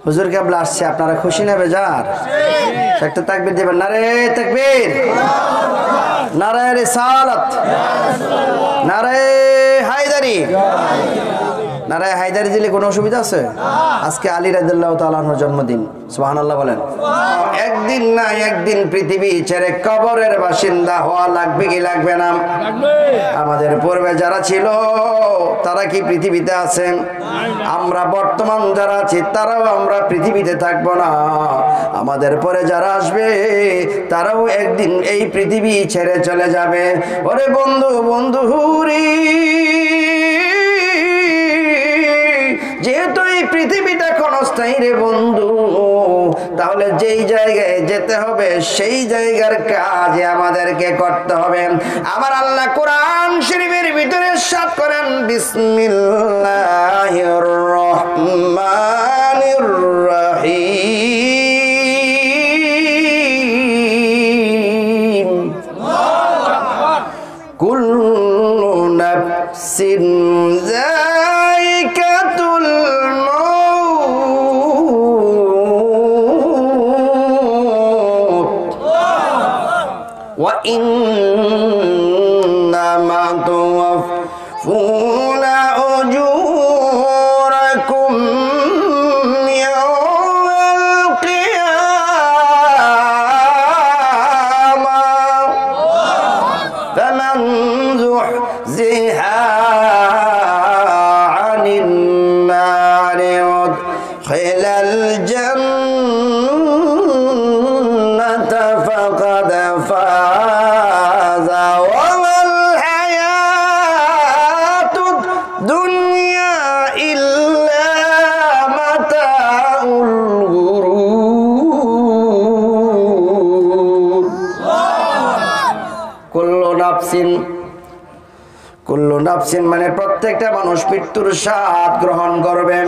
হুজুর কেবলা আসছে, আপনারা খুশি না বেজার? একটা তাকবীর দিবেন, নারে তাকবীর, নারে রিসালাত, নারে হায়দারি। নারে হায়দারি দিলে কোনো অসুবিধা আছে? আজকে আলী রাদিয়াল্লাহু তাআলা আনহুর জন্মদিন, সুবহানাল্লাহ বলেন। একদিন না একদিন পৃথিবী ছেড়ে কবরের বাসিন্দা হওয়া লাগবে কি লাগবে না? আমাদের পূর্বে যারা ছিল তারা কি পৃথিবীতে আছেন? আমরা বর্তমান যারা আছি তারাও আমরা পৃথিবীতে থাকবো না। আমাদের পরে যারা আসবে তারাও একদিন এই পৃথিবী ছেড়ে চলে যাবে। ওরে বন্ধু, বন্ধু হুরি, যেহেতু এই পৃথিবীটা ক্ষণস্থায়ী রে বন্ধু, তাহলে যেই জায়গায় যেতে হবে সেই জায়গার কাজ আমাদেরকে করতে হবে। আমার আল্লাহ কোরআন শরীফের ভিতরে ইরশাদ করেন, বিসমিল্লাহির রহমানির রহিম, কুল্লু নাফসিন যায়িকাতুল মাউত ওয়া ইন্নামা তুওয়াফফুনা উজুরাকুম ইয়াওমাল কিয়ামাহ ফামান যুহজিহা আনিন নারি ওয়াদখিলাল জান্নাতা ফাকাদ ফাযা ওয়া মাল হায়াতুদ দুনিয়া ইল্লা মাতাউল গুরুর। কুল্লু নাফসিন মানে প্রত্যেকটা মানুষ মৃত্যুর স্বাদ গ্রহণ করবে।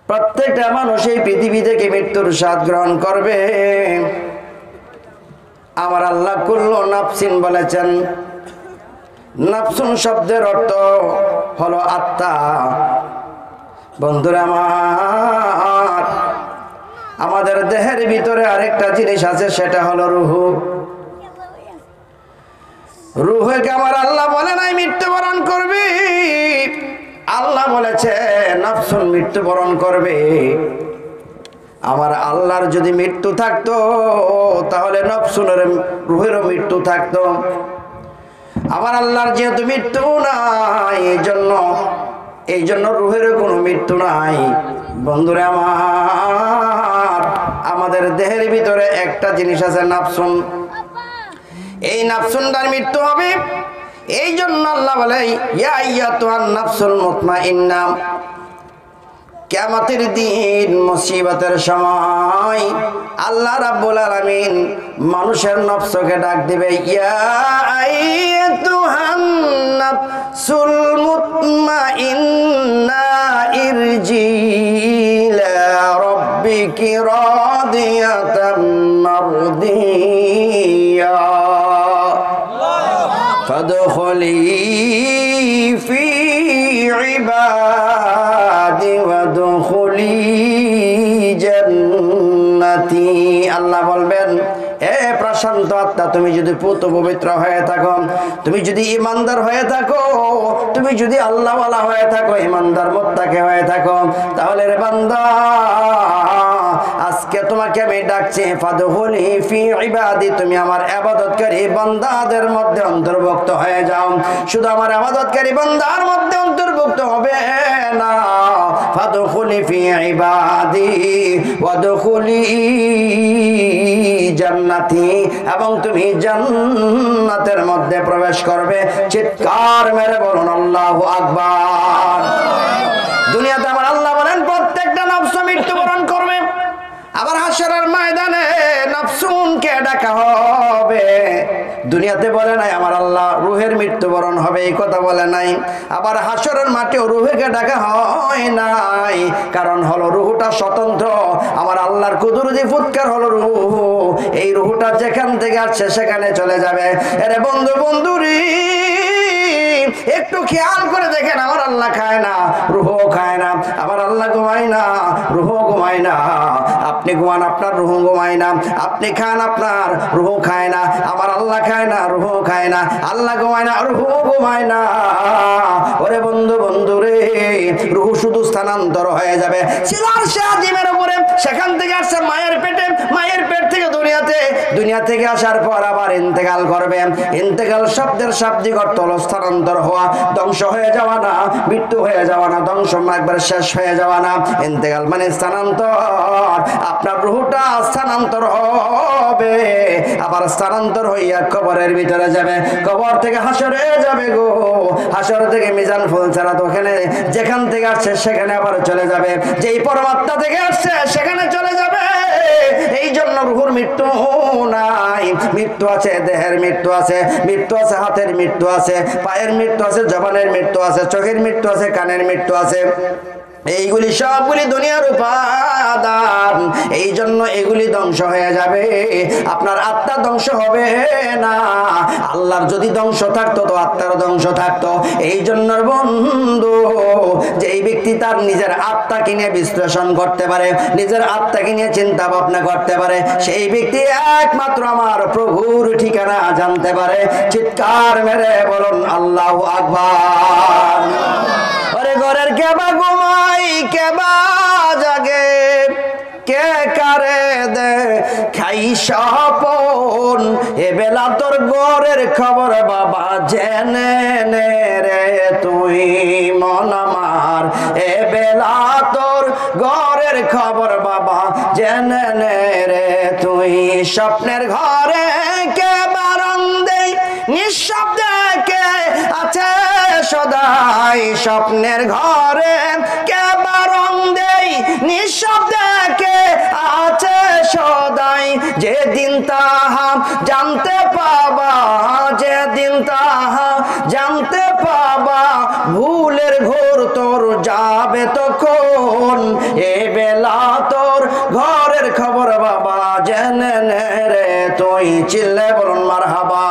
প্রত্যেকটা মানুষ এই পৃথিবী থেকে মৃত্যুর স্বাদ গ্রহণ করবে। আমার আল্লাহ কুল্লু নাফসিন বলেছেন। নাফসুন শব্দের অর্থ হলো আত্মা। বন্ধুরা আমার, আমাদের দেহের ভিতরে আরেকটা জিনিস আছে, সেটা হলো রুহু। রুহকে আমার আল্লাহ বলে নাই মৃত্যুবরণ করবে, আল্লাহ বলেছে নাফসুন মৃত্যুবরণ করবে। আমার আল্লাহর যদি মৃত্যু থাকতো তাহলে নফসুনের রুহেরও মৃত্যু থাকতো। আমার আল্লাহর যেহেতু মৃত্যু নাই, এই জন্য রুহেরও কোনো মৃত্যু নাই। বন্ধুরা আমার, আমাদের দেহের ভিতরে একটা জিনিস আছে নাফসুন। এই নাফসুনটার মৃত্যু হবে। এই জন্য আল্লাহ বলে ইয়া আইয়াতুহান নাফসুল মুতমাইন্না, কিয়ামতের দিন মুসিবতের সময় আল্লাহ রাব্বুল আলামিন মানুষের নফসকে ডাক দিবে, ইয়া আইয়াতুহান নাফসুল মুতমাইন্না ইরজি ইলা রাব্বিকি রাদিয়াতাম মারদিয়া ফাদখুলি ফি ইবাদি ওয়াদখুলি জান্নাতি। আল্লাহ বলবেন, এ প্রশান্ত আত্মা, তুমি যদি পুত পবিত্র হয়ে থাকো, তুমি যদি ইমানদার হয়ে থাকো, তুমি যদি আল্লাহওয়ালা হয়ে থাকো, ইমানদার মুত্তাকি হয়ে থাকো, তাহলে রে বান্দা আজকে তোমাকে আমি ডাকছি, ফাদখুলি ফি ইবাদি, তুমি আমার ইবাদতকারী বান্দাদের মধ্যে অন্তর্ভুক্ত হয়ে যাও। শুধু আমার ইবাদতকারী বান্দার মধ্যে অন্তর্ভুক্ত হবে না, ফাদখুলি ফি ইবাদি ওয়াদখুলি জান্নাতি, এবং তুমি জান্নাতের মধ্যে প্রবেশ করবে। চিৎকার মেরে বলুন আল্লাহু আকবার। দুনিয়াতে আমার আল্লাহ বলেন প্রত্যেকটা নফস মৃত্যুবরণ করবে। আবার হাশরের ময়দানে নফসুনকে ডাকা হবে। দুনিয়াতে বলে নাই আমার আল্লাহ রুহের মৃত্যুবরণ হবে, এই কথা বলে নাই। আবার হাশরের মাঠেও রুহকে ডাকা হয় নাই, কারণ হলো রুহটা স্বতন্ত্র। আমার আল্লাহর কুদরতি ফুৎকার হলো রুহ, এই রুহটা যেখান থেকে আসছে সেখানে চলে যাবে। আরে বন্ধু, বন্ধুরি একটু খেয়াল করে দেখেন, আমার আল্লাহ খায় না, রুহ খায় না। আমার আল্লাহ ঘুমায় না, রুহ ঘুমায় না। আপনি ঘুমান, আপনার রুহ ঘুমায় না। আপনি খান, আপনার রুহ খায় না। আমার আল্লাহ খায় না, রুহ খায় না। আল্লাহ ঘুমায় না, রুহ ঘুমায় না। ওরে বন্ধু, বন্ধু রে, রুহ শুধু স্থানান্তর হয়ে যাবে সিলার শাহজিমের উপরে। সেখান থেকে আসছে মায়ের পেটে, মায়ের পেট থেকে দুনিয়াতে, দুনিয়া থেকে আসার পর আবার ইন্তেকাল করবে। ইন্তেকাল শব্দের শাব্দিক অর্থ হলো স্থানান্তর হওয়া, ধ্বংস হয়ে যাওয়া না, মৃত্যু হয়ে যাওয়া না, ধ্বংস একবার শেষ হয়ে যাওয়া না। ইন্তেকাল মানে স্থানান্তর। আপনার রুহটা স্থানান্তর হবে, আবার স্থানান্তর হইয়া কবরের ভিতরে যাবে, কবর থেকে হাসরে যাবে গো, হাসর থেকে মিজান ফুল ছাড়া তো ওখানে যেখান থেকে আসছে সেখানে আবার চলে যাবে, যেই পরমাত্মা থেকে আসছে সেখানে চলে যাবে। এই জন্য রুহুর মৃত্যু নাই। মৃত্যু আছে, দেহের মৃত্যু আছে, মৃত্যু আছে, হাতের মৃত্যু আছে, পায়ের মৃত্যু আছে, জবানের মৃত্যু আছে, চোখের মৃত্যু আছে, কানের মৃত্যু আছে। এইগুলি সবগুলি দুনিয়ার উপাদান। এই জন্য এগুলি ধ্বংস হয়ে যাবে, আপনার আত্মা ধ্বংস হবে না। আল্লাহর যদি ধ্বংস থাকতো তো আত্মার ধ্বংস থাকতো। এই জন্য বন্ধু, যে এই ব্যক্তি তার নিজের আত্মাকে নিয়ে বিশ্লেষণ করতে পারে, নিজের আত্মাকে নিয়ে চিন্তা ভাবনা করতে পারে, সেই ব্যক্তি একমাত্র আমার প্রভুর ঠিকানা জানতে পারে। চিৎকার মেরে বলুন আল্লাহু আকবার। ওরে ঘরের কেবা ঘুমাই, কেবা জাগে, কে কারে দে খাই স্বপন। এ বেলা তোর ঘরের খবর বাবা জেনে নে রে তুই মন আমার। এ বেলা তোর ঘরের খবর বাবা জেনে নে রে তুই। স্বপ্নের ঘরে কে বারণ দেই, নিঃশব্দে কে আছে সদাই। স্বপ্নের ঘরে কে বারণ দেই, নিঃশব্দে কে আছে সদাই। যেদিন তাহা জানতে পাবা, যেদিন তাহা জানতে পাবা, ভুলের ঘোর তোর যাবে তখন। এ বেলা তোর ঘরের খবর বাবা জেনে নে রে তুই। চিল্লে বলুন মারহাবা।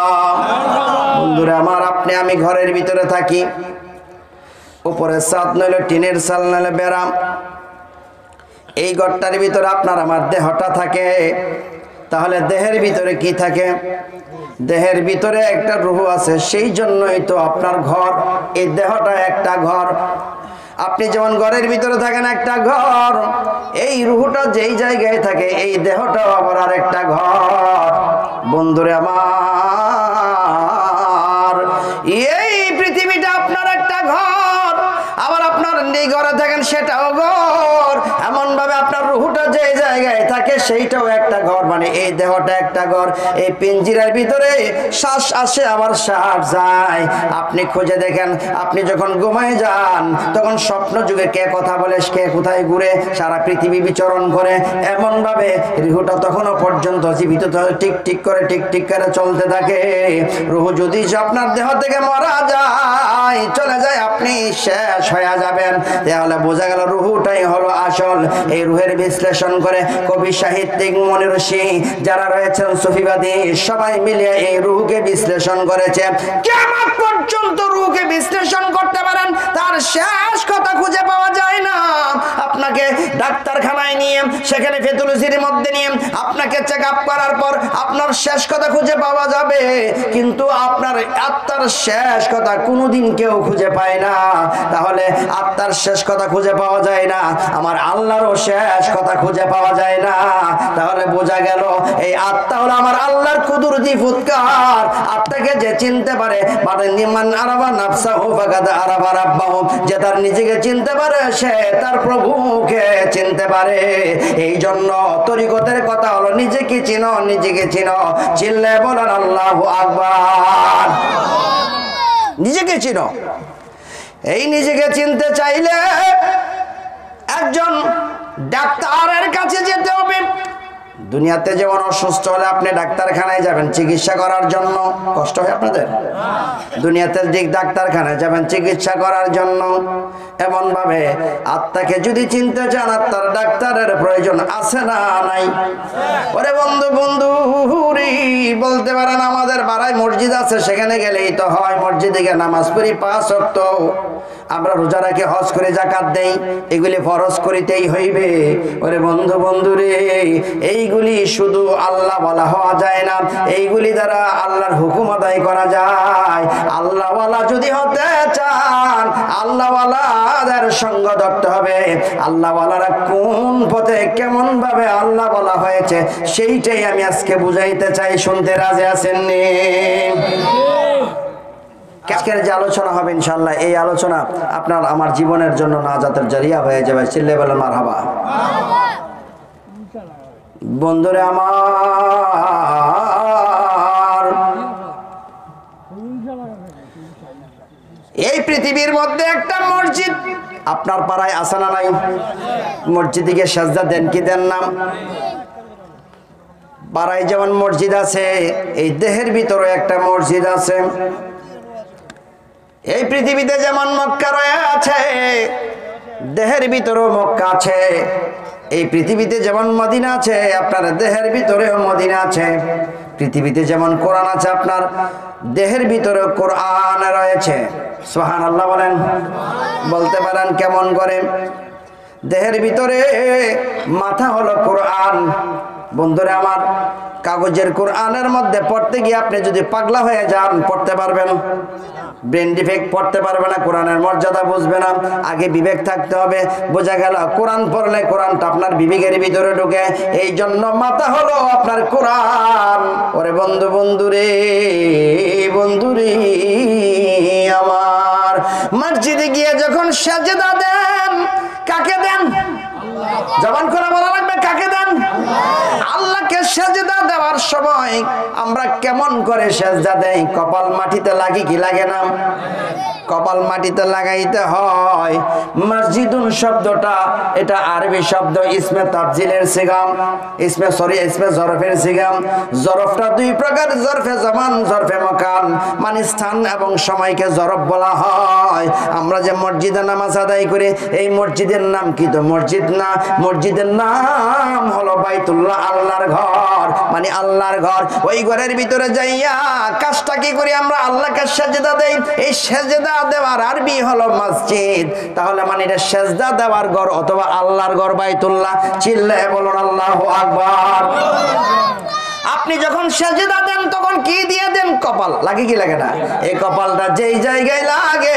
বন্ধুরা আমার, আপনি আমি ঘরের ভিতরে থাকি, উপরে ছাদ নইলে টিনের চাল নইলে বেড়াম, এই ঘরটার ভিতরে আপনার আমার দেহটা থাকে। তাহলে দেহের ভিতরে কি থাকে? দেহের ভিতরে একটা রূহ আছে, সেই জন্যই তো আপনার ঘর। এই দেহটা একটা ঘর। আপনি যেমন ঘরের ভিতরে থাকেন একটা ঘর, এই রূহটা যেই জায়গায় থাকে এই দেহটাও আবার আরেকটা ঘর। বন্ধুরে আমার, এই পৃথিবীটা আপনার একটা ঘর, আবার আপনার এই ঘরে থাকেন সেটাও ঘর। এমন ভাবে আপনার রূহটা যে জায়গায় থাকে সেইটাও একটা ঘর, মানে এই দেহটা একটা ঘর। এই পিঞ্জিরার ভিতরে শ্বাস আসে আবার শ্বাস যায়। আপনি খুঁজে দেখেন, আপনি যখন ঘুমায় যান তখন স্বপ্ন যুগে কে কথা বলে, কে কোথায় ঘুরে, সারা পৃথিবী বিচরণ করে। এমন ভাবে রূহটা তখনও পর্যন্ত জীবিত টিক টিক করে, টিক টিক করে চলতে থাকে। রূহ যদি আপনার দেহ থেকে মারা যায়, চলে যায়, আপনি শেষ হয়ে যাবেন। তাহলে বোঝা গেল রূহটাই হলো আসল। এই রূহের বিশ্লেষণ করে কবি, সাহিত্যিক, মনীষী যারা রয়েছেন, সুফিবাদী, সবাই মিলিয়ে এই রূহকে বিশ্লেষণ করেছে। কিয়ামত পর্যন্ত রূহকে বিশ্লেষণ করতে পারেন, তার শেষ কথা খুঁজে পাওয়া যায় না। আপনাকে ডাক্তারখানায় নিয়ে সেখানে ফেতুলুসির মধ্যে নিয়ে আপনাকে চেক আপ করার পর আপনার শেষ কথা খুঁজে পাওয়া যাবে, কিন্তু আপনার আত্মার শেষ কথা কোনোদিন কেউ খুঁজে পায় না। তাহলে আত্মার শেষ কথা খুঁজে পাওয়া যায় না, আমার আল্লাহরও শেষ কথা খুঁজে পাওয়া যায় না। তাহলে বোঝা গেল এই আত্মা হলো আমার আল্লাহর কুদরতি ফুৎকার। আত্মাকে যে চিনতে পারে, যে তার নিজেকে চিনতে পারে, সে তার প্রভুকে চিনতে পারে। এই জন্য তরিকতের কথা হলো নিজেকে চিনো, নিজেকে চিনো। চিনলে বলেন আল্লাহু আকবার। নিজেকে চিনো। এই নিজেকে চিনতে চাইলে একজন ডাক্তারের কাছে যেতে হবে। দুনিয়াতে যেমন অসুস্থ হলে আপনি ডাক্তারখানায় যাবেন চিকিৎসা করার জন্য, কষ্ট হয় আপনাদের? দুনিয়াতে ঠিক ডাক্তারখানায় যাবেন চিকিৎসা করার জন্য। এমন ভাবে আত্মাকে যদি চিনতে চান, আত্মার ডাক্তারের প্রয়োজন আছে না নাই? ওরে বন্ধু বন্ধু বলতে পারেন আমাদের পাড়ায় মসজিদ আছে, সেখানে গেলেই তো হয়। মসজিদে গিয়ে নামাজ পড়ি 5 ওয়াক্ত, আমরা রোজা রাখি, হজ করে যাকাত দেই, এগুলি ফরজ করিতেই হইবে। ওরে বন্ধু বন্ধু রে, এইগুলি শুধু আল্লাহ ওয়ালা হওয়া যায় না, এইগুলি দ্বারা আল্লাহর হুকুম আদায় করা যায়। আল্লাহ ওয়ালা যদি হতে চান, আল্লাহ ওয়ালাদের সঙ্গ ধরতে হবে। আল্লাহ ওয়ালারা কোন পথে কেমন ভাবে আল্লাহ ওয়ালা হয়েছে সেইটাই আমি আজকে বুঝাইতে চাই। শুনতে রাজি আছেন নি? আজকের যে আলোচনা হবে ইনশাআল্লাহ, এই আলোচনা আপনার আমার জীবনের জন্য নাজাতের জরিয়া হয়ে যাবে। চিল্লে বলেন মারহাবা। বন্ধুরে আমার, এই পৃথিবীর মধ্যে একটা মসজিদ আপনার পাড়ায় আছে না নাই? মসজিদে গিয়ে সাজদা দেন কি দেন না? পাড়ায় যেমন মসজিদ আছে, এই দেহের ভিতরে একটা মসজিদ আছে। এই পৃথিবীতে যেমন মক্কা রয়েছে, দেহের ভিতরেও মক্কা আছে। এই পৃথিবীতে যেমন মদিনা আছে, আপনার দেহের ভিতরেও মদিনা আছে। পৃথিবীতে যেমন কোরআন আছে, আপনার দেহের ভিতরেও কোরআন রয়েছে। সুবহানাল্লাহ বলেন। বলতে পারেন কেমন করে? দেহের ভিতরে মাথা হলো কোরআন। বন্ধুরা আমার, কাগজের কোরআনের মধ্যে পড়তে গিয়ে আপনি যদি পাগলা হয়ে যান, পড়তে পারবেন? ব্রেন ডিফেক্ট, পড়তে পারবে না, কোরআনের মর্যাদা বুঝবে না। আগে বিবেক থাকতে হবে। বোঝা গেল কোরআন পড়লে কোরআনটা আপনার বিবেকের ভিতরে ঢুকে। এই জন্য মাথা হলো আপনার কোরআন। ওরে বন্ধু বন্ধুরে বন্ধুরে আমার, মসজিদে গিয়ে যখন সাজদা দেন, কাকে দেন? জবান করে বলা লাগবে, কাকে দেন? আল্লাহকে সাজদা দেওয়ার সময় আমরা কেমন করে সাজদা দেই? কপাল মাটিতে লাগে কি লাগে না? কপাল মাটিতে লাগাইতে হয়। মসজিদুন শব্দটা এটা আরবি শব্দ, ইসমে তাফজিলের সিগাম, ইসমে জরফের সিগাম। জরফটা দুই প্রকার, জরফে জামান, জরফে মাকান, মানে স্থান এবং সময়কে জরফ বলা হয়। আমরা যে মসজিদে নামাজ আদায় করি, এই মসজিদের নাম কি? তো মসজিদ না, মসজিদের নাম হলো বাইতুল্লাহ, আল্লাহর ঘর, মানে আল্লাহর ঘর। ওই ঘরের ভিতরে যাইয়া কাজটা কি করি? আমরা আল্লাহকে সাজদা দেই। এই সাজদা দেওয়ার আরবি হলো মসজিদ। তাহলে মানে এটা সাজদা দেওয়ার ঘর অথবা আল্লাহর ঘর বাইতুল্লাহ। চিল্লায়ে বলুন আল্লাহু আকবার। আপনি যখন সাজদা দেন তখন কি দিয়ে দেন? কপাল লাগে কি লাগে না? এই কপালটা যেই জায়গায় লাগে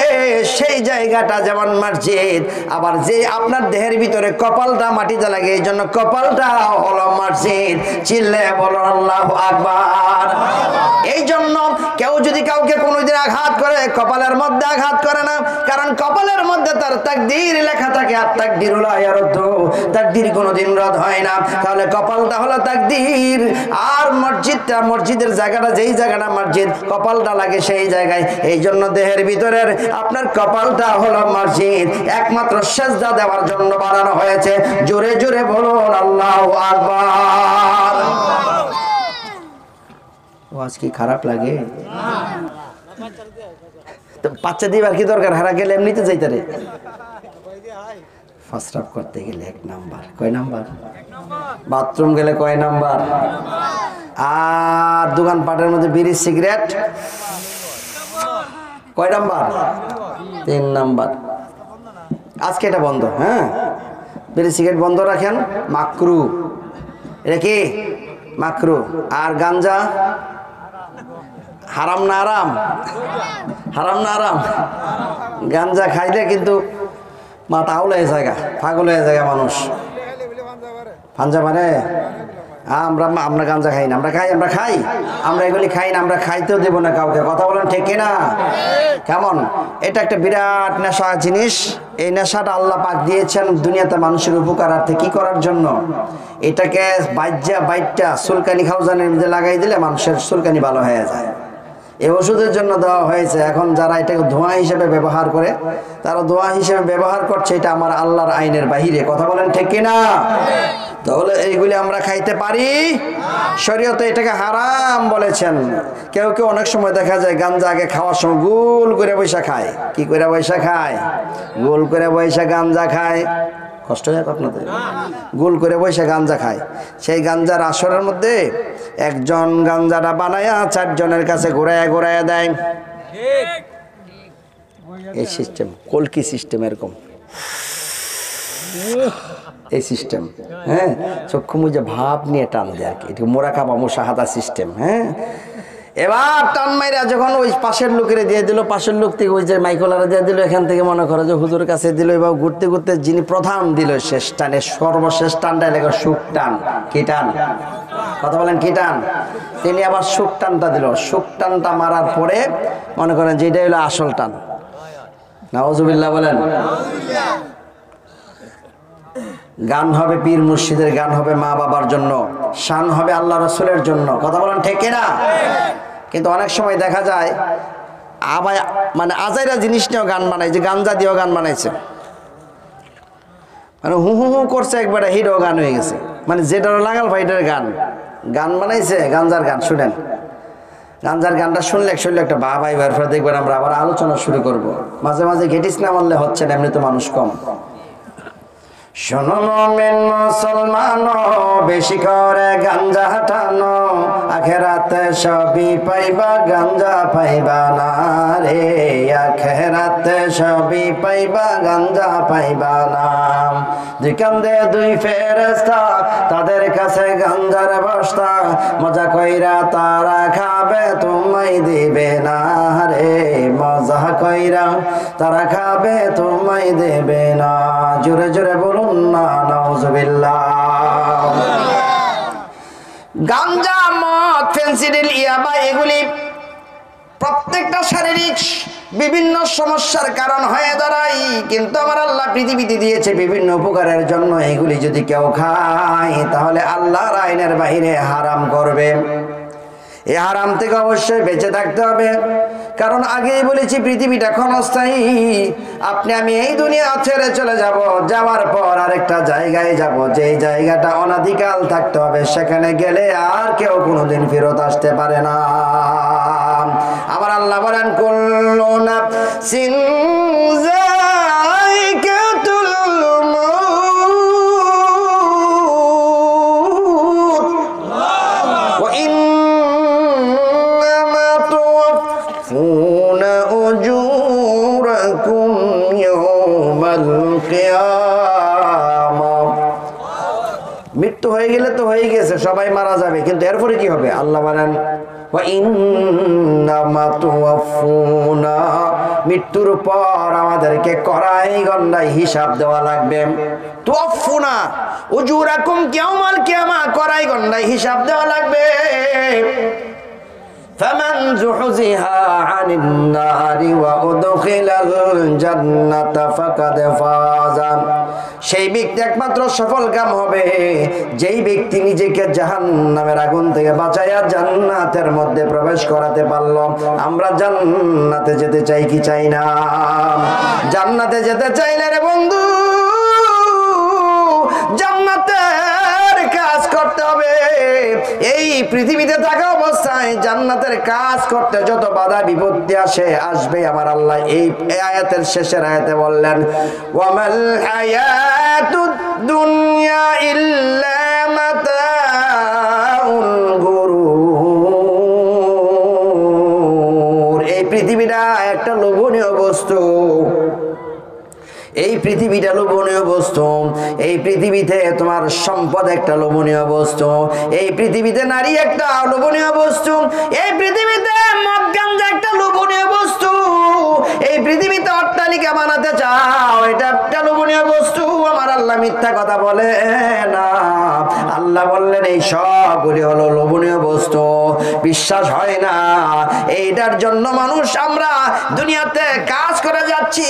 সেই জায়গাটা যেমন মসজিদ। আবার যে আপনার দেহের ভিতরে কপালটা মাটিতে লাগে, এই জন্য কপালটা হলো মসজিদ। চিল্লায়ে বলুন আল্লাহু আকবার। এই জন্য কেউ যদি কাউকে কোনোদিন আঘাত করে, কপালের মধ্যে আঘাত করে না, কারণ কপালের মধ্যে তার তাকদীর লেখা থাকে। আর তাকদীরুল আয়ারদ, তাকদীর কোনোদিন রদ হয় না। তাহলে কপালটা হলো তাকদীর। আর মসজিদটা, মসজিদের জায়গাটা যেই জায়গাটা মসজিদ, কপালটা লাগে সেই জায়গায়। এই জন্য দেহের ভিতরের আপনার কপালটা হলো মসজিদ। একমাত্র সিজদা দেওয়ার জন্য বানানো হয়েছে। জোরে জোরে বলুন আল্লাহু আকবার। ওয়াজ কি খারাপ লাগে? তো বাচ্চা দিবার কি দরকার? হারা গেলে এমনিতে যাইতে রে। ফার্স্ট আপ করতে গেলে 1 নাম্বার। কয় নাম্বার? বাথরুম গেলে কয় নাম্বার? আর দোকানপাটের মধ্যে বিড়ি সিগারেট কয় নাম্বার? 3 নাম্বার। আজকে এটা বন্ধ। হ্যাঁ, বিড়ি সিগারেট বন্ধ রাখেন। মাকরু, এটা কি? মাকরু। আর গাঞ্জা হারাম না আরাম? হারাম না আরাম? গাঞ্জা খাইলে কিন্তু মাথা আউল হয়ে জায়গা, পাগল হয়ে জায়গা মানুষ। পাঞ্জা মানে আমরা গাঞ্জা খাই না। আমরা খাই, আমরা এগুলি খাই না, আমরা খাইতেও দেবো না কাউকে। কথা বলেন ঠিক না? কেমন? এটা একটা বিরাট নেশা জিনিস। এই নেশাটা আল্লাহ পাক দিয়েছেন দুনিয়াতে মানুষের উপকারার্থে। কি করার জন্য? এটাকে বাইটটা সুলকানি খাউজানের মধ্যে লাগাই দিলে মানুষের সুলকানি ভালো হয়ে যায়। এই ওষুধের জন্য দেওয়া হয়েছে। এখন যারা এটাকে ধোঁয়া হিসেবে ব্যবহার করে, তারা ধোঁয়া হিসেবে ব্যবহার করছে। এটা আমার আল্লাহর আইনের বাহিরে। কথা বলেন ঠিক কিনা? তাহলে এইগুলি আমরা খাইতে পারি? শরীয়তে এটাকে হারাম বলেছেন। কেউ কেউ অনেক সময় দেখা যায় গাঞ্জা আগে খাওয়ার সময় গোল করে বৈশা খায়। কি করে বৈশা খায়? গোল করে বৈশা গাঞ্জা খায়। কষ্ট হয় আপনাদের? গোল করে বৈশা গাঞ্জা খায়। সেই গাঞ্জার আসরের মধ্যে একজন গাঞ্জাটা বানায়া 4 জনের কাছে ঘুরাইয়া ঘুরাইয়া দেয়। এই সিস্টেম কলকি সিস্টেম, এরকম এই সিস্টেম। হ্যাঁ, চক্ষু মুজে ভাব নিয়ে টান দেয় আর কি। এটা মোরাকাবা মুশাহাদা সিস্টেম। হ্যাঁ, এবার টান মাইরা যখন ওই পাশের লোকের দিয়ে দিল, পাশের লোক থেকে ওই যে মাইকোলারা দিয়ে দিল, এখান থেকে মনে করো যে হুজুর কাছে দিল। এবার ঘুরতে ঘুরতে যিনি প্রধান দিল শেষ টানে, সর্বশেষ টানটা লেগে সুখ টান। কি টান? কথা বলেন কি টান? তিনি আবার সুখ টানটা দিল। সুখ টানটা মারার পরে মনে করেন যে এটা হলো আসল টান। নাউজুবিল্লাহ বলেন। গান হবে পীর মুর্শিদের, গান হবে মা বাবার জন্য, শান হবে আল্লাহ রসুলের জন্য। কথা বলেন ঠিক কিনা? কিন্তু অনেক সময় দেখা যায় আবার মানে আজাইরা জিনিস নিয়েও গান বানায়, যে গাঞ্জা দিয়েও গান বানাইছে, মানে হু হু হু করছে, একবারে হিরো গান হয়ে গেছে। মানে যেটারও লাগাল ভাইটার গান গান বানাইছে, গাঞ্জার গান। শুনেন, গাঞ্জার গানটা শুনলে একটা বা ভাই ভাইয়ের পরে দেখবেন আমরা আবার আলোচনা শুরু করব। মাঝে মাঝে ঘেটিস না মারলে হচ্ছে না, এমনি তো মানুষ কম। শোনো মুমিন মুসলমান, বেশি করে গাঞ্জা টানো, আখেরাতে সবই পাইবা, গাঞ্জা পাইবা না রে। আখেরাতে সবই পাইবা, গাঞ্জা পাইবা না। দুই কান্দে দুই ফেরেশতা, তাদের কাছে গাঞ্জার বস্তা, মজা কইরা তারা খাবে, তোমায় দিবে না রে। মজা কইরা তারা খাবে, তোমায় দেবে না। জোরে জোরে বলুন না নাউজুবিল্লাহ। গাঞ্জা, মদ, ফেন্সিডিল, ইয়াবা এগুলি প্রত্যেকটা শারীরিক বিভিন্ন সমস্যার কারণ হয়ে দাঁড়ায়। কিন্তু আমার আল্লাহ পৃথিবীতে দিয়েছে বিভিন্ন উপকারের জন্য। এগুলি যদি কেউ খায় তাহলে আল্লাহর আইনের বাইরে হারাম করবে। এই হারাম থেকে অবশ্যই বেঁচে থাকতে হবে, কারণ আগেই বলেছি পৃথিবীটা ক্ষণস্থায়ী। আপনি আমি এই দুনিয়া ছেড়ে চলে যাব, যাওয়ার পর আরেকটা জায়গায় যাব, যেই জায়গাটা অনাদিকাল থাকতে হবে। সেখানে গেলে আর কেউ কোনোদিন ফেরত আসতে পারে না। আমার আল্লাহ বলেন, কুল্লু নাফসিন যায়িকাতুল মাউত ওয়া ইন্নামা তুওয়াফফুনা উজুরাকুম ইয়াওমাল কিয়ামাহ। মৃত্যু হয়ে গেলে তো হয়ে গেছে, সবাই মারা যাবে, কিন্তু এরপরে কি হবে? আল্লাহ বলেন, মৃত্যুর পর আমাদেরকে কড়াই গন্ডায় হিসাব দেওয়া লাগবে। তুওয়াফফুনা উজুরাকুম ইয়াওমাল কিয়ামা, কড়াই গন্ডায় হিসাব দেওয়া লাগবে। ফামান যুহজিহা আনিন নারি ওয়া উদখিলাল জান্নাতা ফাকাদ ফাজা, সেই ব্যক্তি একমাত্র সফল কাম হবে যেই ব্যক্তি নিজেকে জাহান্নামের আগুন থেকে বাঁচাইয়া জান্নাতের মধ্যে প্রবেশ করাতে পারলো। আমরা জান্নাতে যেতে চাই কি চাই না? জান্নাতে যেতে চাইলে রে বন্ধু, জান্নাতের কাজ করতে হবে। এই পৃথিবীতে থাকা অবস্থায় জান্নাতের কাজ করতে যত বাধা বিপত্তি আসবে আমার আল্লাহ এই আয়াতের শেষের আয়াতে বললেন, ওয়ামাল হায়াতুদ দুনিয়া ইল্লা মাতাউল গুরুর। এই পৃথিবীটা একটা লোভনীয় বস্তু। এই পৃথিবীটা লোভনীয় বস্তু। এই পৃথিবীতে তোমার সম্পদ একটা লোভনীয় বস্তু। এই পৃথিবীতে নারী একটা লোভনীয় বস্তু। এই পৃথিবীতে মদ গাঞ্জা একটা লোভনীয় বস্তু। এই পৃথিবীতে অট্টালিকা বানাতে চাও, এটা একটা লোভনীয় বস্তু। আমার আল্লাহ মিথ্যা কথা বলে না। আল্লাহ বললেন এই সবগুলি হলো লোভনীয় বস্তু। বিশ্বাস হয় না, এইটার জন্য মানুষ আমরা দুনিয়াতে কাজ করে যাচ্ছি।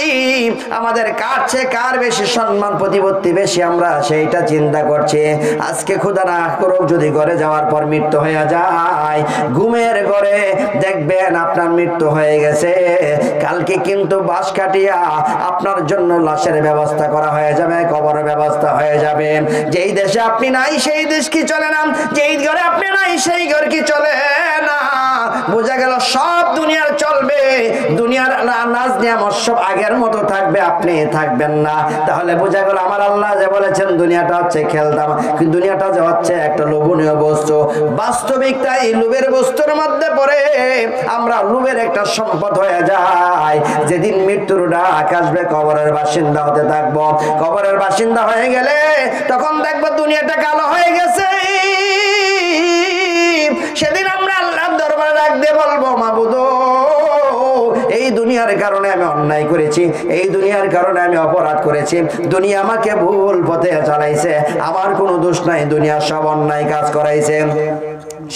আমাদের কার চেয়ে কার বেশি সম্মান প্রতিপত্তি বেশি, আমরা সেইটা চিন্তা করছি। আজকে খোদা না করুক যদি ঘরে যাওয়ার পর মৃত্যু হয়ে যায়, ঘুমের ঘরে দেখবেন আপনার মৃত্যু হয়ে গেছে, কালকে কিন্তু বাঁশ কাটিয়া আপনার জন্য লাশের ব্যবস্থা করা হয়ে যাবে, কবরের ব্যবস্থা হয়ে হয়ে যাবে। যেই দেশে আপনি নাই সেই দেশ কি চলে না, যেই ঘরে আপনি নাই সেই ঘর কি চলে না। বোঝা গেল সব দুনিয়ার চলবে, দুনিয়ার নাজ নিয়ামত সব আগের মতো থাকবে, আপনি থাকবেন না। তাহলে বোঝা গেল আমার আল্লাহ যে বলেছেন দুনিয়াটা হচ্ছে খেলতাম, কিন্তু দুনিয়াটা যে হচ্ছে একটা লোভনীয় বস্তু, বাস্তবিকটা এই লোভের বস্তুর মধ্যে পড়ে আমরা লোভের একটা সম্পদ হয়ে যায়। যেদিন মৃত্যুর ডাক আসবে কবরের বাসিন্দা হতে থাকবো, কবরের বাসিন্দা হয়ে গেলে তখন দেখবো দুনিয়াটা কালো হয়ে গেছে। সেদিন আমরা আল্লাহর দরবারে ডাক দিয়ে বলবো মাবুদ এই দুনিয়ার কারণে আমি অন্যায় করেছি, এই দুনিয়ার কারণে আমি অপরাধ করেছি, দুনিয়া আমাকে ভুল পথে চালাইছে, আমার কোনো দোষ নাই, দুনিয়া সব অন্যায় কাজ করাইছে।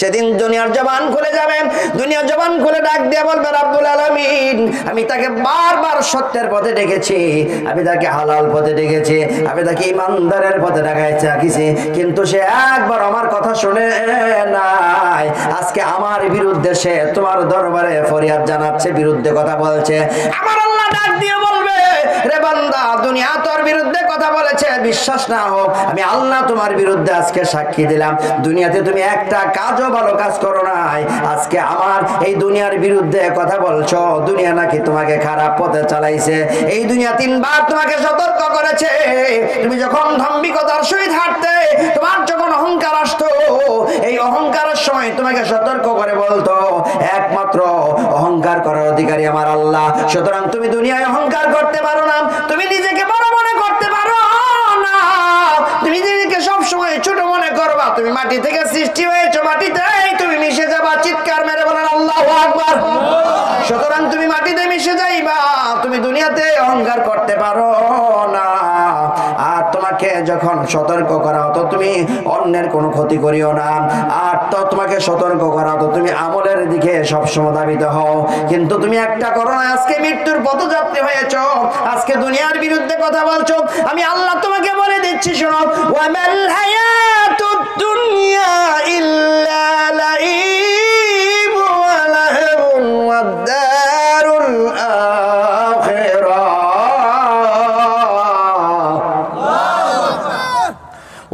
সেদিন দুনিয়ার জবান খুলে যাবে, দুনিয়ার জবান খুলে ডাক দিয়ে বলবে রাব্বুল আলামিন আমি তাকে বারবার সত্যের পথে ডেকেছি, আমি তাকে হালাল পথে ডেকেছি, আমি তাকে ইমানদারের পথে ডাকাইছি, কিন্তু সে একবার আমার কথা শুনে নাই। আজকে আমার বিরুদ্ধে সে তোমার দরবারে ফরিয়াদ জানাচ্ছে, বিরুদ্ধে কথা বলছে। আমার আল্লাহ ডাক দিয়ে বলবে রে বান্দা দুনিয়া তোর বিরুদ্ধে কথা বলেছে, বিশ্বাস না হোক আমি আল্লাহ তোমার বিরুদ্ধে আজকে সাক্ষী দিলাম। দুনিয়াতে তুমি একটা কাজও ভালো কাজ করো নাই, আজকে আমার এই দুনিয়ার বিরুদ্ধে কথা বলছো। দুনিয়া নাকি তোমাকে খারাপ পথে চালাইছে, এই দুনিয়া 3 বার তোমাকে সতর্ক করেছে। তুমি যখন ধাম্বিকতার সহিত হাঁটতে, তোমার যখন অহংকার আসতো, এই অহংকারের সময় তোমাকে সতর্ক করে বলতো একমাত্র অহংকার করার অধিকারী আমার আল্লাহ। সুতরাং তুমি দুনিয়ায় অহংকার করতে পারো না, তুমি নিজেকে বড় মনে করতে পারো না, তুমি নিজেকে সব সময় ছোট মনে করবা। তুমি মাটি থেকে সৃষ্টি হয়েছো, মাটিতেই তুমি মিশে যাবা। চিৎকার মেরে বলেন আল্লাহু আকবার। সুতরাং তুমি মাটিতে মিশে যাইবা, তুমি দুনিয়াতে অহংকার করতে পারো না। আর তোমাকে যখন সতর্ক করা হতো তুমি অন্যের কোনো ক্ষতি করিও না, আর তো তোমাকে সতর্ক করা হতো তুমি আমলের দিকে সবসময় ধাবিত হও, কিন্তু তুমি একটা করো না। আজকে মৃত্যুর পথযাত্রী হয়েছো, আজকে দুনিয়ার বিরুদ্ধে কথা বলছো। আমি আল্লাহ তোমাকে বলে দিচ্ছি শোনো, ওয়ামাল হায়াতুদ দুনিয়া ইল্লা লাইব ওয়া লাহবুন ওয়াদ দারুল আখিরাহ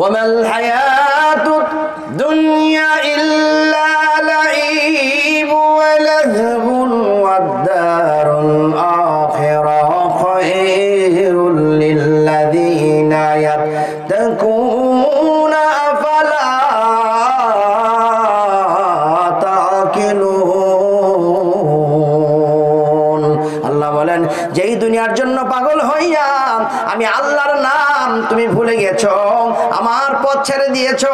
وما الحياة الدنيا إلا لعب ولهو والدار الآخرة خير للذين يتقون أفلا تعقلون। আল্লাহ বলেন যেই দুনিয়ার জন্য পাগল হইয়া আমি আল্লাহর নাম তুমি ভুলে গেছো, আমার পথ ছেড়ে দিয়েছো,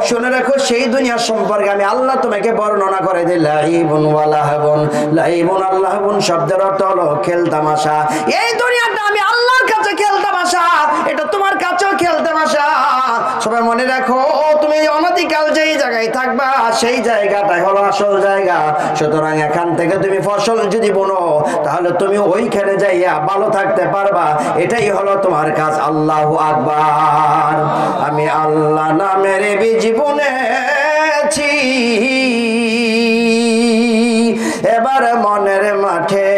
শুনে রাখো সেই দুনিয়া সম্পর্কে আমি আল্লাহ তোমাকে বর্ণনা করে দিই। লাইবুন ওয়া লাহবুন, লাইবুন আর লাহবুন শব্দের অর্থ হলো খেল তামাশা। এই দুনিয়াটা আমি আল্লাহর কাছে খেল তামাশা, এটা তোমার কাছেও খেল তামাশা। সবাই মনে রাখো তুমি অনতিকাল যেই জায়গায় থাকবা সেই জায়গাটাই হলো আসল জায়গা। সুতরাং এখান থেকে তুমি ফসল যদি বোনো তাহলে তুমি ওইখানে যাইয়া ভালো থাকতে পারবা, এটাই হলো তোমার কাজ। আল্লাহু আকবার। আমি আল্লাহ নামের বীজ বুনেছি, এবার মনের মাঠে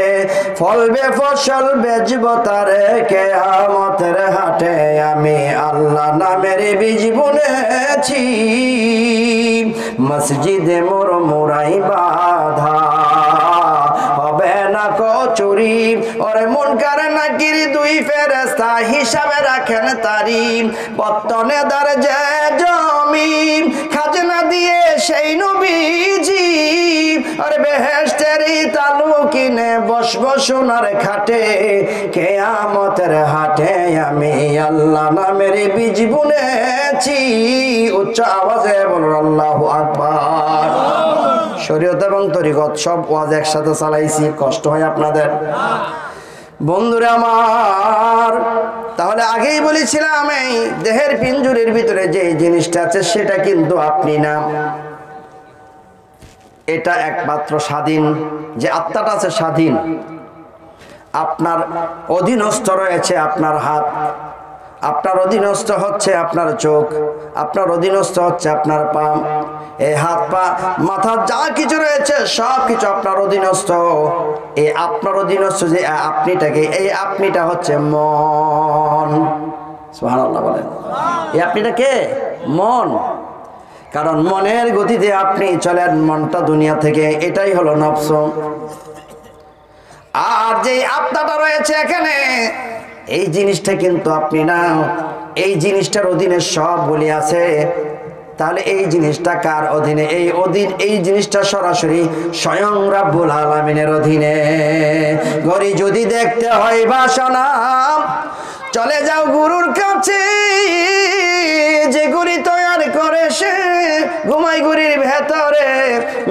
ফলবে ফসল, বেচবো তারে কিয়ামতের হাটে। আমি আল্লাহ নামের বীজ বুনেছি, মসজিদে মোর মোরাই বাধা হবে না কচুরি। ওরে মুনকার নাকির 2 ফেরেশতা হিসাবে রাখেন তারি। পত্তনে দার যে জমি খাজনা দিয়ে সেই নবীজি, আর বেহেশতের তালু কিনে বসবো সোনার খাটে। কিয়ামতের হাটে আমি আল্লাহ নামের বীজ বুনেছি। উচ্চ আওয়াজে বলুন আল্লাহু আকবার। শরীয়ত এবং তরিকত সব ওয়াজ একসাথে চালাইছি, কষ্ট হয় আপনাদের বন্ধুরা আমার। তাহলে আগেই বলেছিলাম এই দেহের পিঞ্জুরের ভিতরে যে জিনিসটা আছে সেটা কিন্তু আপনি না, এটা একমাত্র স্বাধীন। যে আত্মাটা আছে স্বাধীন, আপনার অধীনস্থ রয়েছে আপনার হাত, আপনার অধীনস্থ হচ্ছে আপনার চোখ, আপনার অধীনস্থ হচ্ছে আপনার পা। এই হাত পা মাথা যা কিছু রয়েছে সব কিছু আপনার অধীনস্থ। এই আপনার অধীনস্থ যে আপনিটাকে, এই আপনিটা হচ্ছে মন। সুবহানাল্লাহ বলেন। এই আপনিটা কে? মন। কারণ মনের গতিতে আপনি চলেন, মনটা দুনিয়া থেকে, এটাই হলো নফস। আর যে আত্মাটা রয়েছে এখানে, এই জিনিসটা কিন্তু আপনি না, এই জিনিসটার অধীনে সব বলি আছে। তাহলে এই জিনিসটা কার অধীনে? এই জিনিসটা সরাসরি স্বয়ং রাব্বুল আলামিনের অধীনে। ঘড়ি যদি দেখতে হয় বাসনা, চলে যাও গুরুর কাছে। যে ঘড়ি তৈরি করে সে ঘুমাই ঘড়ির ভেতরে।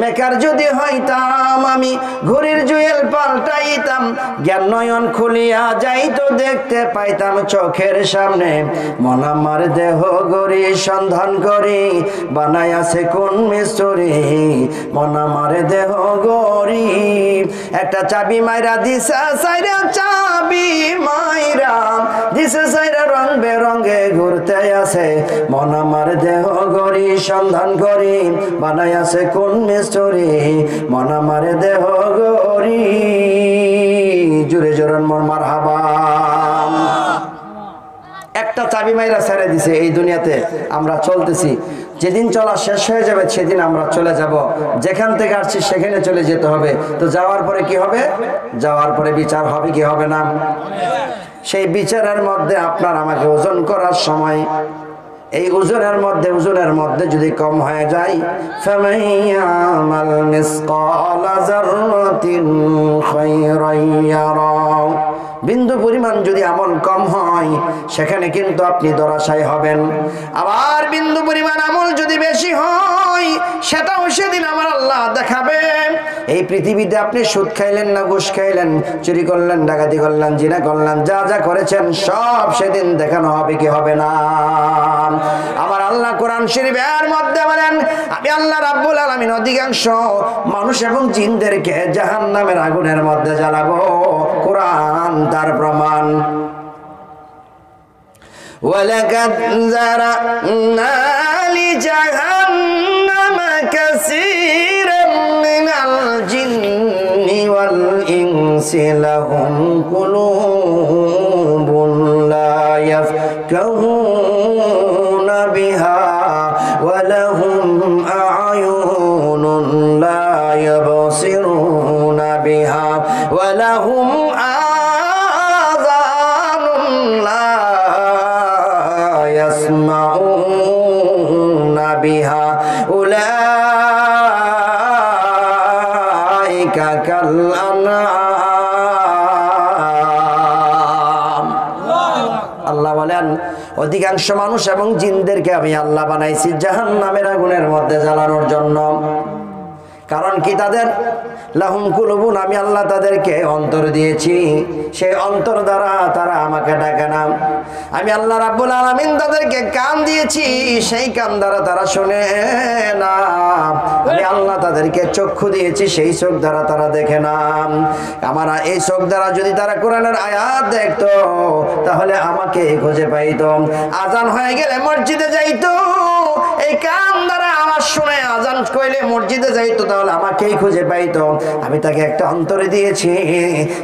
মেকার যদি হইতাম আমি, ঘড়ির জুয়েল পাল্টাইতাম। জ্ঞান নয়ন খুলিয়া যাইতো, দেখতে পাইতাম চোখের সামনে। মন আমার দেহ ঘড়ি সন্ধান করি, বানাই আছে কোন মিস্ত্রি। মন আমার দেহ ঘড়ি, একটা চাবি মাইরা দিছে সাইরা, চাবি মাইরা দিছে সাইরা, রং বেরঙে ঘুরতে আছে। মন আমার দেহ ঘড়ি সন্ধান করি, বানাই আছে কোন মিস্ত্রি। মন আমার দেহ ঘড়ি। জুড়ে জোরান মন মারহাবা। একটা চাবি মাইরা ছেড়ে দিছে এই দুনিয়াতে। আমরা চলতেছি, যেদিন চলা শেষ হয়ে যাবে সেদিন আমরা চলে যাব। যেখান থেকে আসছি সেখানে চলে যেতে হবে। তো যাওয়ার পরে কি হবে? যাওয়ার পরে বিচার হবে কি হবে না? সেই বিচারের মধ্যে আপনার আমাকে ওজন করার সময়, এই ওজনের মধ্যে যদি কম হয়ে যায়, ফামাইয়ামাল মিসকালা যাররাতিন খায়রান ইয়ারা, বিন্দু পরিমাণ যদি আমল কম হয় সেখানে কিন্তু আপনি ধরাশায়ী হবেন। আবার বিন্দু পরিমাণ আমল যদি বেশি হয় সেটাও সেদিন আমার আল্লাহ দেখাবেন। এই পৃথিবীতে আপনি সুদ খাইলেন না ঘুষ খাইলেন, চুরি করলেন, ডাকাতি করলেন, জিনা করলেন, যা যা করেছেন সব সেদিন দেখানো হবে কি হবে না? আমার আল্লাহ কোরআন শরীফের মধ্যে বলেন, আমি আল্লাহ রাব্বুল আলামিন অধিকাংশ মানুষ এবং জিনদেরকে জাহান্নামের আগুনের মধ্যে জ্বালাবো। কোরআন তার প্রমাণ। ওয়ালাকাদ যারানা লিজাহান্নামা কাসীরাম মিনাল জিন্নি ওয়াল ইনসি লাহুম কুলুবুন লা ইয়াফকাহুনা বিহা ওয়া লাহুম আ'য়ুনুন লা ইয়াবসিরুনা বিহা ওয়া লাহুম আযানুন লা ইয়াসমাউনা বিহা উলাইকা কাল আনআম। আল্লাহ বলেন, অধিকাংশ মানুষ এবং জিনদেরকে আমি আল্লাহ বানাইছি জাহান্নামের আগুনের মধ্যে জ্বালানোর জন্য। কারণ কি? তাদের লাহুম কুলুবুন, আমি আল্লাহ তাদেরকে অন্তর দিয়েছি, সেই অন্তর দ্বারা তারা আমাকে ডাকে না। আমি আল্লাহ রাব্বুল আলামিন তাদেরকে কান দিয়েছি, সেই কান দ্বারা তারা শোনে না। আমি আল্লাহ তাদেরকে চক্ষু দিয়েছি, সেই চোখ দ্বারা তারা দেখে না। আমার এই চোখ দ্বারা যদি তারা কোরআনের আয়াত দেখতো তাহলে আমাকে খুঁজে পাইতো। আজান হয়ে গেলে মসজিদে যাইতো, এই কান দ্বারা আওয়াজ শুনে আজান কইলে মসজিদে যাইতো, তাহলে আমাকেই খুঁজে পাইতো। আমি তাকে একটা অন্তরে দিয়েছি,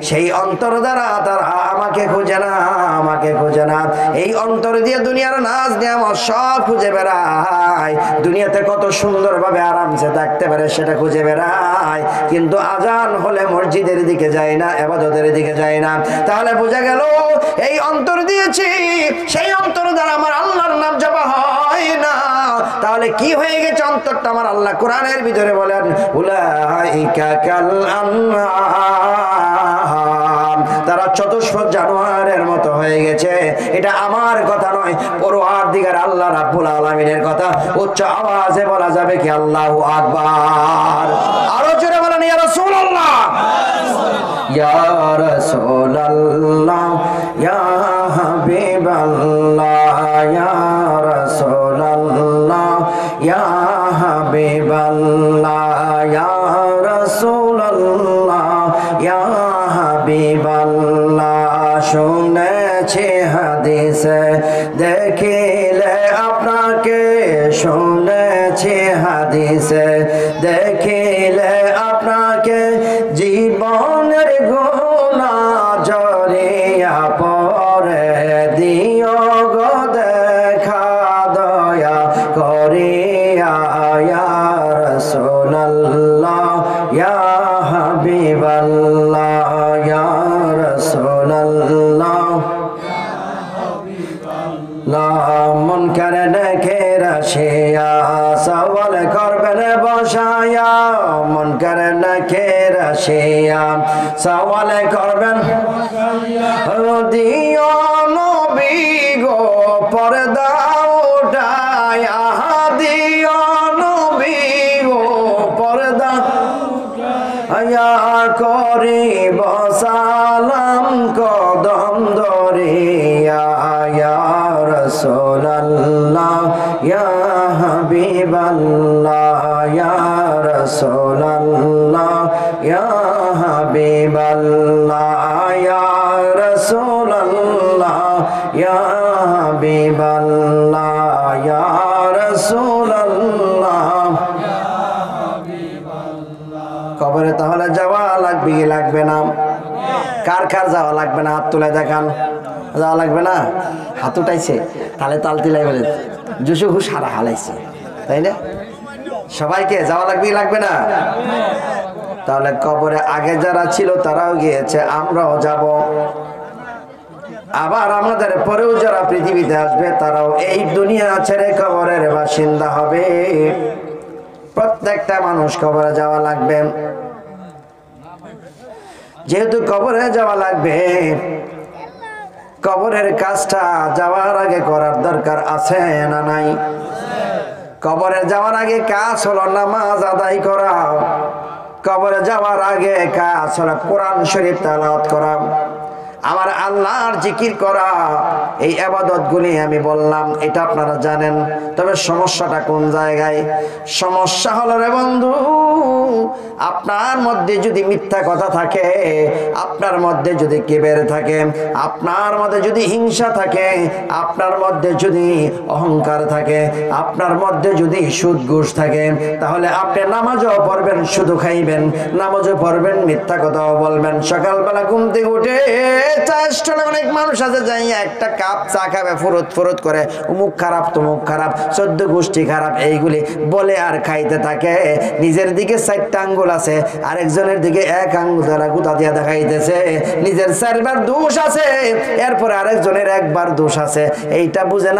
সেই অন্তর দ্বারা তারা আমাকে খুঁজে না, আমাকে খুঁজে না। এই অন্তর দিয়ে দুনিয়ার নাজ নিয়ামত সব খুঁজে বেড়ায়, দুনিয়াতে কত সুন্দরভাবে আরামসে থাকতে পারে সেটা খুঁজে বেড়ায়, কিন্তু আজান হলে মসজিদের দিকে যায় না, ইবাদতের দিকে যায় না। তাহলে বোঝা গেল এই অন্তর দিয়েছি, সেই অন্তর দ্বারা আমার আল্লাহর নাম জপা হয় না। তাহলে কি হয়ে গেছে অন্তরটা? আমার আল্লাহ কোরআনের ভিতরে বলেন, উলাইকা কাল আনআম, তারা চতুষ্পদ জানোয়ারের মতো হয়ে গেছে। এটা আমার কথা নয়, পরওয়ারদিগার আল্লাহ রাব্বুল আলামিনের কথা। উচ্চ আওয়াজে বলা যাবে কি আল্লাহু আকবার? আরো জোরে বলেন ইয়া রাসূলুল্লাহ, ইয়া রাসূলুল্লাহ, ইয়া হাবিবাল্লাহ, ইয়া রাসূলুল্লাহ, ইয়া হাবিবাল্লাহ, ইয়া রাসূলুল্লাহ, ইয়া হাবিবাল্লাহ। শুনেছি হাদিসে দেখিলে আপনাকে, শুনেছি হাদিসে দেখিলে আপনাকে, জীবনের গুনাহ জড়িয়া পড়ে দিও গো মুনকার নাকির আসিয়া সওয়াল করবেন বসায়া মুনকার নাকির আসিয়া সওয়াল করবেন দিও নবী গো পর্দা উঠায়া দিও নবী গো পর্দা আয়া করিব সালাম কদম ধরিয়া ইয়া রাসূলুল্লাহ ইয়া হাবিবাল্লাহ ইয়া রাসূলুল্লাহ ইয়া হাবিবাল্লাহ ইয়া রাসূলুল্লাহ ইয়া হাবিবাল্লাহ ইয়া রাসূলুল্লাহ। কবরে তাহলে যাওয়া লাগবে কি লাগবে না? কার কার যাওয়া লাগবে না? হাত তুলে দেখান। যাওয়া লাগবে না? হাত উঠাইছে তাহলে তাল তিলাই বলে জুসুহু সারা হালাইছে, তাই না? সবাইকে যাওয়া লাগবে কি লাগবে না? তাহলে কবরে আগে যারা ছিল তারাও গিয়েছে, আমরাও যাব। আবার আমাদের পরেও যারা পৃথিবীতে আসবে তারাও এই দুনিয়া ছেড়ে কবরের বাসিন্দা হবে। প্রত্যেকটা মানুষ কবরে যাওয়া লাগবে। যেহেতু কবরে যাওয়া লাগবে, কবরের কাজটা যাওয়ার আগে করার দরকার আছে না নাই? কবরে যাওয়ার আগে কাজ হলো নামাজ আদায় করা। কবরে যাওয়ার আগে কাজ হলো কোরআন শরীফ তেলাওয়াত করা, আমার আল্লাহর জিকির করা। এই ইবাদতগুলি আমি বললাম, এটা আপনারা জানেন। তবে সমস্যাটা কোন জায়গায়? সমস্যা হলো রে বন্ধু, আপনার মধ্যে যদি মিথ্যা কথা থাকে, আপনার মধ্যে যদি কিবের থাকে, আপনার মধ্যে যদি হিংসা থাকে, আপনার মধ্যে যদি অহংকার থাকে, আপনার মধ্যে যদি সুদ ঘুষ থাকে, তাহলে আপনি নামাজও পড়বেন, শুধু খাইবেন, নামাজও পড়বেন, মিথ্যা কথাও বলবেন। সকালবেলা ঘুম থেকে উঠে অনেক মানুষ আছে যাই একটা কাপ চা খাবে, ফুরুত ফুরুত করে অমুক খারাপ তমুক খারাপ 14 গোষ্ঠী খারাপ এইগুলি বলে আর খাইতে থাকে। নিজের দিকে 4টা আঙ্গুল আছে, আরেকজনের দিকে 1 আঙ্গুল দ্বারা গুতা দিয়া দেখাইতেছে। নিজের 4বার দোষ আছে, এরপরে আরেকজনের 1বার দোষ আছে। এইটা বুঝে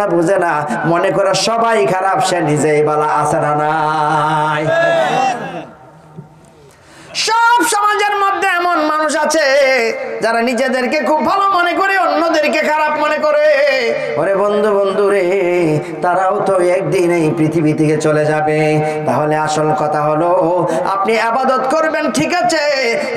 না মনে করে সবাই খারাপ, সে নিজেই বালা আছে না নাই? সব সমাজের মধ্যে এমন মানুষ আছে যারা নিজেদেরকে খুব ভালো মনে করে, অন্যদেরকে খারাপ মনে করে। ওরে বন্ধু রে, তারাও তো একদিন এই পৃথিবী থেকে চলে যাবে। তাহলে আসল কথা হলো, আপনি ইবাদত করবেন ঠিক আছে,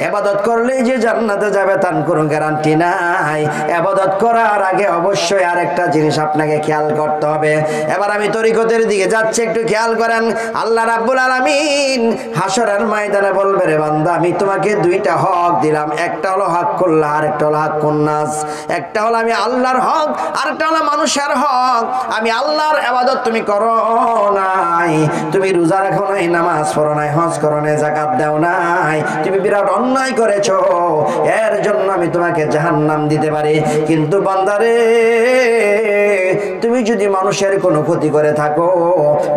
ইবাদত করলেই যে জান্নাতে যাবে তার কোনো গ্যারান্টি নাই। ইবাদত করার আগে অবশ্যই আরেকটা জিনিস আপনাকে খেয়াল করতে হবে। এবার আমি তরিকতের দিকে যাচ্ছি, একটু খেয়াল করেন। আল্লাহ রাব্বুল আলামিন হাশরের ময়দানে বলবে, রে বান্দা, আমি তোমাকে 2টা হক দিলাম। একটা হলো হাক্কুল্লাহ, আরেকটা হলো হাক্কুন নাস। একটা হলো আমি আল্লাহর হক, আরেকটা হলো মানুষের হক। আমি আল্লাহর ইবাদত তুমি করো নাই, তুমি রোজা রাখো নাই, নামাজ পড়ো নাই, হজ করো নাই, যাকাত দাও নাই, তুমি বিরাট অন্যায় করেছো, এর জন্য আমি তোমাকে জাহান্নাম দিতে পারি। কিন্তু বান্দারে, তুমি যদি মানুষের কোনো ক্ষতি করে থাকো,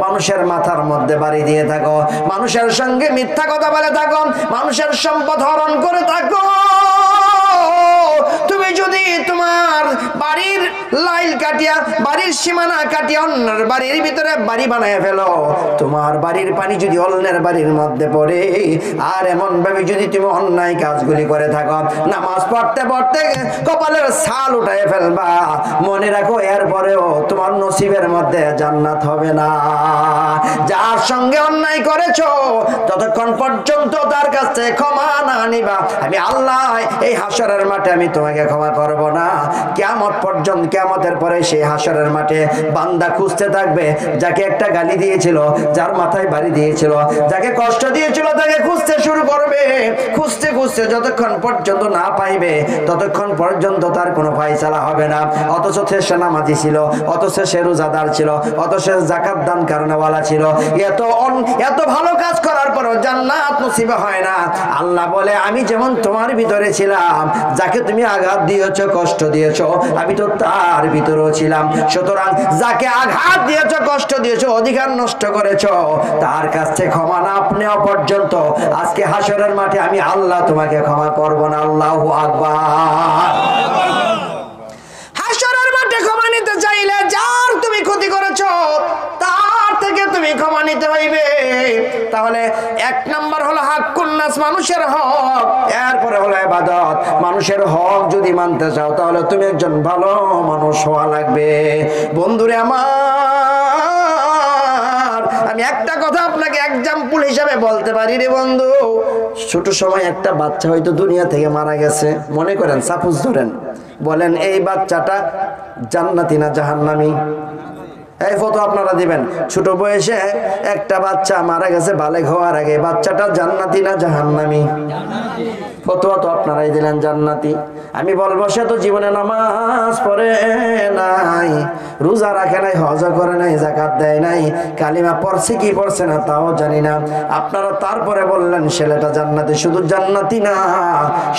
মানুষের মাথার মধ্যে বাড়ি দিয়ে থাকো, মানুষের সঙ্গে মিথ্যা কথা বলে থাকো, মানুষের সম্পদ হরণ করে থাকো, তুমি যদি তোমার বাড়ির লাইল কাটিয়া, বাড়ির সীমানা কাটিয়া অন্যের বাড়ির ভিতরে বাড়ি বানায় ফেলো, তোমার বাড়ির পানি যদি অন্যের বাড়ির মধ্যে পড়ে, আর এমন ভাবে যদি তুমি অন্যায় কাজগুলি করে থাকো, নামাজ পড়তে পড়তে কপালের ছাল উঠায় ফেলবা, মনে রাখো এরপরেও তোমার নসিবের মধ্যে জান্নাত হবে না। যার সঙ্গে অন্যায় করেছো, ততক্ষণ পর্যন্ত তার কাছে ক্ষমা না নিবা, আমি আল্লাহ এই হাশরের মাঠে আমি তোমাকে ক্ষমা করব না। কিয়ামত পর্যন্ত, কিয়ামতের পরে সেই হাশরের মাঠে বান্দা খুঁজতে থাকবে, যাকে একটা গালি দিয়েছিল, যার মাথায় বাড়ি দিয়েছিল, যাকে কষ্ট দিয়েছিল, তাকে খুঁজতে শুরু করবে। খুঁজতে খুঁজতে যতক্ষণ পর্যন্ত না পাইবে, ততক্ষণ পর্যন্ত তার কোনো ফায়সালা হবে না। অথচ সে নামাজি ছিল, অথচ সে রোজাদার ছিল, অথচ যাকাত দান কারণওয়ালা ছিল, এত ভালো কাজ করার পরও জান্নাত নসিব হয় না। আল্লাহ বলে, আমি যেমন তোমার ভিতরে ছিলাম, যাকে তুমি আঘাত দিয়েছো, কষ্ট দিয়েছো, আমি তো তার ভিতরেও ছিলাম। সুতরাং যাকে আঘাত দিয়েছো, কষ্ট দিয়েছো, অধিকার নষ্ট করেছো, তার কাছ থেকে ক্ষমা না নেওয়া পর্যন্ত আজকে হাশরের মাঠে আমি আল্লাহ তোমাকে ক্ষমা করব না। আল্লাহু আকবার। হাশরের মাঠে ক্ষমা নিতে চাইলে যার তুমি ক্ষতি করেছো তার থেকে তুমি ক্ষমা নিতে হইবে। তাহলে এক নাম্বার হলো হাক্কুন নাস, মানুষের হক, এরপরে হলো ইবাদত। মানুষের হক যদি মানতে চাও তাহলে তুমি একজন ভালো মানুষ হওয়া লাগবে। বন্ধুরে আমার, আমি একটা কথা আপনাকে এক্সাম্পল হিসাবে বলতে পারি রে বন্ধু। ছোট সময় একটা বাচ্চা হয়তো দুনিয়া থেকে মারা গেছে, মনে করেন সাপোজ ধরেন, বলেন এই বাচ্চাটা জান্নাতি না জাহান্নামী? এই ফটো আপনারা দিবেন। ছোট বয়সে একটা বাচ্চা মারা গেছে বালেগ হওয়ার আগে, বাচ্চাটা জান্নাতি না জাহান্নামী? ফতোয়া তো আপনারাই দিলেন জান্নাতি। আমি বলবো সে তো জীবনে নামাজ পড়ে নাই, রোজা রাখে নাই, হজ করে নাই, যাকাত দেয় নাই, কালিমা পড়ছে কি পড়ছে না তাও জানি না। আপনারা তারপরে বললেন ছেলেটা জান্নাতি। শুধু জান্নাতি না,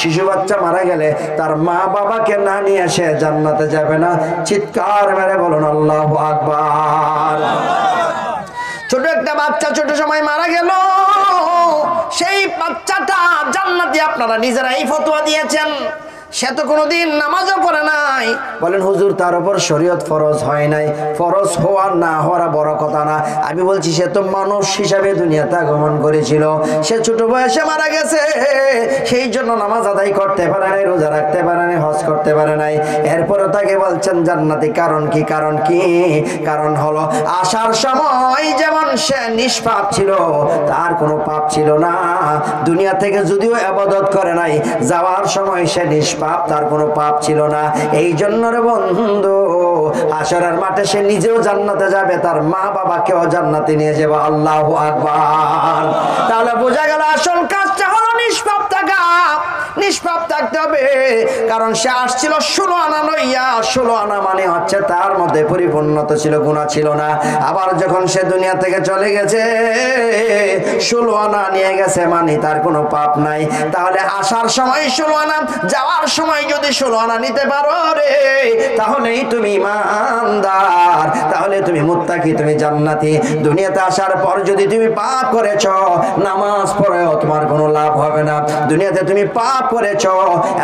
শিশু বাচ্চা মারা গেলে তার মা বাবাকে না নিয়ে সে জান্নাতে যাবে না। চিৎকার মেরে বলুন আল্লাহু আকবার। ছোট একটা বাচ্চা ছোট সময় মারা গেল, সেই বাচ্চাটা জান্নাতি, আপনারা নিজেরাই ফতোয়া দিয়েছেন। সে তো কোনোদিন নামাজও পড়ে নাই। বলেন হুজুর তার উপর শরীয়ত ফরজ হয় নাই। ফরজ হওয়া না হওয়া বড় কথা না, আমি বলছি সে তো মানুষ হিসাবে দুনিয়াতে আগমন করেছিল। সে ছোট বয়সে মারা গেছে, সেই জন্য নামাজ আদায় করতে পারে নাই, রোজা রাখতে পারে নাই, হজ করতে পারে নাই। এরপরে তাকে বলছেন জান্নাতি। কারণ কি? কারণ কি? কারণ হলো আসার সময় যেমন সে নিষ্পাপ ছিল, তার কোনো পাপ ছিল না। দুনিয়া থেকে যদিও ইবাদত করে নাই, যাওয়ার সময় সে নিষ্পাপ, তার কোনো পাপ ছিল না। এই জন্য রে বন্ধু, হাশরের মাঠে সে নিজেও জান্নাতে যাবে, তার মা বাবাকেও জান্নাতে নিয়ে যাবে। আল্লাহু আকবার। তাহলে বোঝা গেল আসল কাজটা হলো নিষ্পাপ থাকা। নিষ্পাপ থাকতে হবে, কারণ সে আসছিল 16 আনা লইয়া। 16 আনা মানে হচ্ছে তার মধ্যে পরিপূর্ণতা ছিল, গুনাহ ছিল না। আবার যখন সে দুনিয়া থেকে চলে গেছে, 16 আনা নিয়ে গেছে মানে তার কোনো পাপ নাই। তাহলে আসার সময় 16 আনা, যাওয়ার সময় যদি 16 আনা নিতে পারো রে, তাহলেই তুমি ইমানদার, তাহলে তুমি মুত্তাকি, তুমি জান্নাতি। দুনিয়াতে আসার পর যদি তুমি পাপ করেছো, নামাজ পড়েও তোমার কোনো লাভ হবে না। দুনিয়াতে তুমি পাপ করেছো,